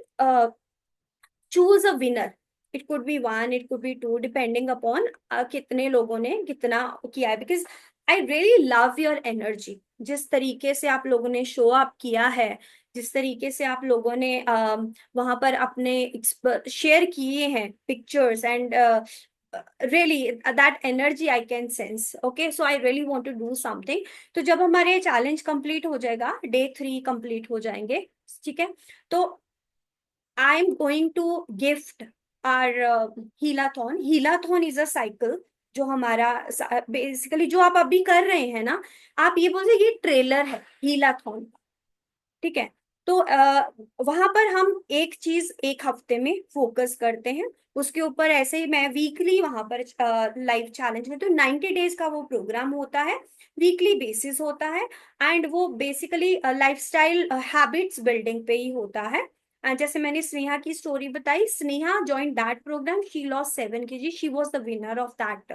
choose a winner. It could be one, it could be two, depending upon कितने लोगों ने कितना किया है। Because I really love your energy, जिस तरीके से आप लोगों ने शो अप किया है, जिस तरीके से आप लोगों ने वहां पर अपने शेयर किए हैं pictures, and really that energy I can sense. Okay, so I really want to do something. तो जब हमारे चैलेंज कंप्लीट हो जाएगा, डे 3 कंप्लीट हो जाएंगे, ठीक है, तो I am going to gift our healathon. Healathon is a cycle जो हमारा बेसिकली जो आप अभी कर रहे हैं ना, आप ये बोल ये ट्रेलर है हीलाथॉन। ठीक है, तो वहां पर हम एक चीज एक हफ्ते में फोकस करते हैं, उसके ऊपर ऐसे ही मैं वीकली वहां पर लाइव चैलेंज में, तो 90 डेज का वो प्रोग्राम होता है, वीकली बेसिस होता है, एंड वो बेसिकली लाइफस्टाइल हैबिट्स बिल्डिंग पे ही होता है। जैसे मैंने स्नेहा की स्टोरी बताई, Sneha join that programme, she loss 7 kg, she was the winner of that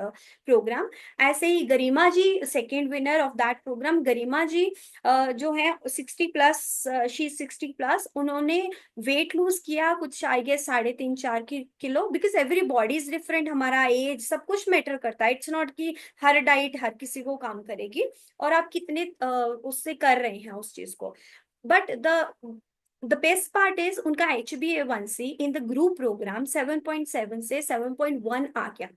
programme. ऐसे ही Garima ji second winner of that programme. Garima ji जो है 60+, शी 60+, उन्होंने वेट लूज किया कुछ I guess 3.5-4 kilo. Because every body is different, हमारा एज सब कुछ मैटर करता है। इट्स नॉट कि हर डाइट हर किसी को काम करेगी, और आप कितने उससे कर रहे हैं उस चीज को। But the best part is उनका HbA1c in the group programme 7.7 से 7.1 आ गया।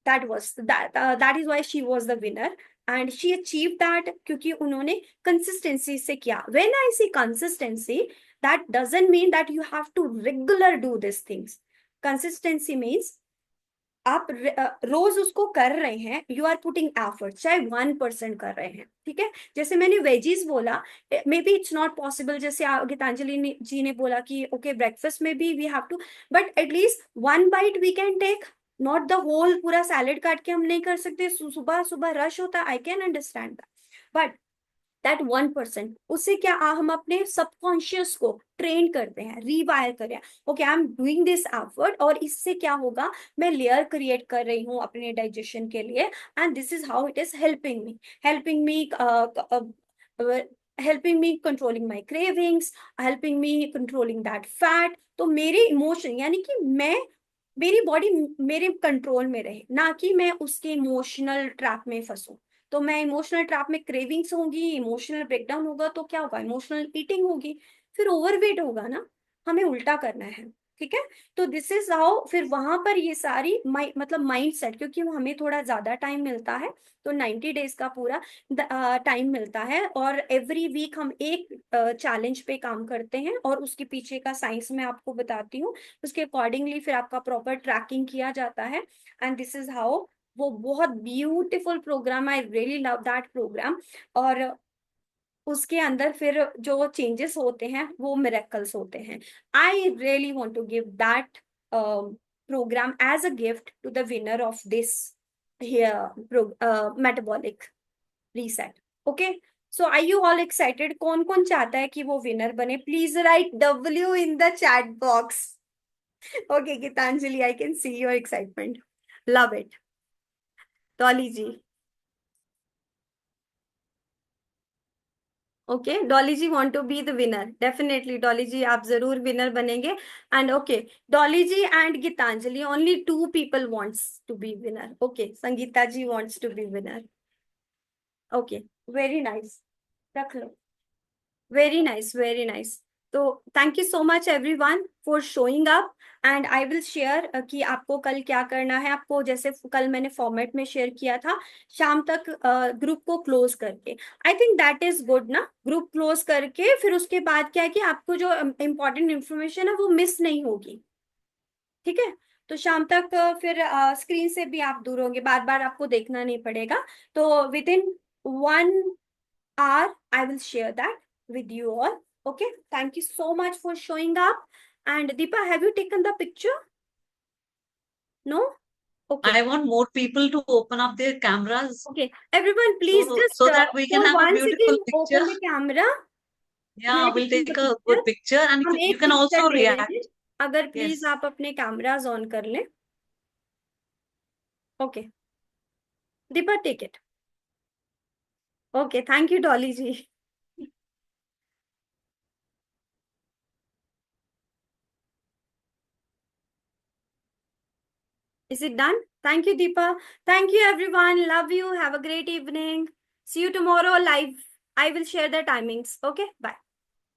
that is why she was the winner, and she achieved that क्योंकि उन्होंने consistency से किया। When I say consistency, that doesn't mean that you have to regular do these things. Consistency means आप रोज उसको कर रहे हैं, यू आर पुटिंग एफर्ट, चाहे 1% कर रहे हैं। ठीक है, जैसे मैंने वेजीज बोला, may be it's not possible, जैसे गीतांजलि जी ने बोला कि ओके ब्रेकफास्ट में भी we have to, but at least 1 bite we can take, not the whole पूरा सैलेड काट के हम नहीं कर सकते, सुबह सुबह रश होता है, I can understand that, but that 1%, उससे क्या हम अपने सबकॉन्शियस को ट्रेन करते हैं, रीवायर करें। Okay, I am doing this effort, और इससे क्या होगा, मैं लेयर क्रिएट कर रही हूँ अपने डाइजेशन के लिए, and this is how it is helping me helping me controlling my cravings, helping me controlling that fat. तो मेरे इमोशन यानी कि मेरी बॉडी मेरे कंट्रोल में रहे, ना कि मैं उसके इमोशनल ट्रैप में फंसूं। तो मैं इमोशनल ट्रैप में, क्रेविंग्स होगी, इमोशनल ब्रेकडाउन होगा, तो क्या होगा, इमोशनल ईटिंग होगी, फिर ओवरवेट होगा ना। हमें उल्टा करना है, ठीक है। तो दिस इज हाउ, फिर वहां पर ये सारी मतलब माइंड सेट, क्योंकि वो हमें थोड़ा ज्यादा टाइम मिलता है, तो 90 डेज का पूरा टाइम मिलता है, और एवरी वीक हम एक चैलेंज पे काम करते हैं, और उसके पीछे का साइंस मैं आपको बताती हूँ। उसके अकॉर्डिंगली फिर आपका प्रॉपर ट्रैकिंग किया जाता है, एंड दिस इज हाउ। वो बहुत beautiful program, I really love that program. और उसके अंदर फिर जो चेंजेस होते हैं वो मिरेकल्स होते हैं। I really want to give that program as a gift to the winner of this here metabolic reset. Okay, so are you all excited? कौन कौन चाहता है कि वो विनर बने? Please write W in the chat box. Okay, Gitanjali, I can see your excitement. Love it. Dolly ji. Okay, Dolly ji want to be the winner. Definitely Dolly ji, आप जरूर winner बनेंगे। And okay, Dolly ji and Gitanjali, only 2 people wants to be winner. Okay, Sangeeta ji wants to be winner. Okay, very nice, रख लो। Very nice, very nice. तो thank you so much everyone for showing up, and I will share कि आपको कल क्या करना है। आपको जैसे कल मैंने फॉर्मेट में शेयर किया था, शाम तक ग्रुप को क्लोज करके, I think that is good ना। ग्रुप क्लोज करके फिर उसके बाद क्या है कि आपको जो इम्पोर्टेंट इंफॉर्मेशन है वो मिस नहीं होगी, ठीक है। तो शाम तक फिर स्क्रीन से भी आप दूर होंगे, बार बार आपको देखना नहीं पड़ेगा। तो with in 1 hour I will share that with you all. Okay, thank you so much for showing up. And Deepa, have you taken the picture? No? Okay. I want more people to open up their cameras Okay, everyone, please just so that we can for have a 1 beautiful second picture. open the camera. Yeah, मैं we'll taking take the a good picture. picture and हम you एक can picture also ले रहे react. हैं, अगर please Yes. आप अपने cameras on कर लें। Okay Deepa, take it. Okay, thank you Dolly ji. Is it done? Thank you, Deepa. Thank you, everyone. Love you. Have a great evening. See you tomorrow live. I will share the timings. Okay, bye.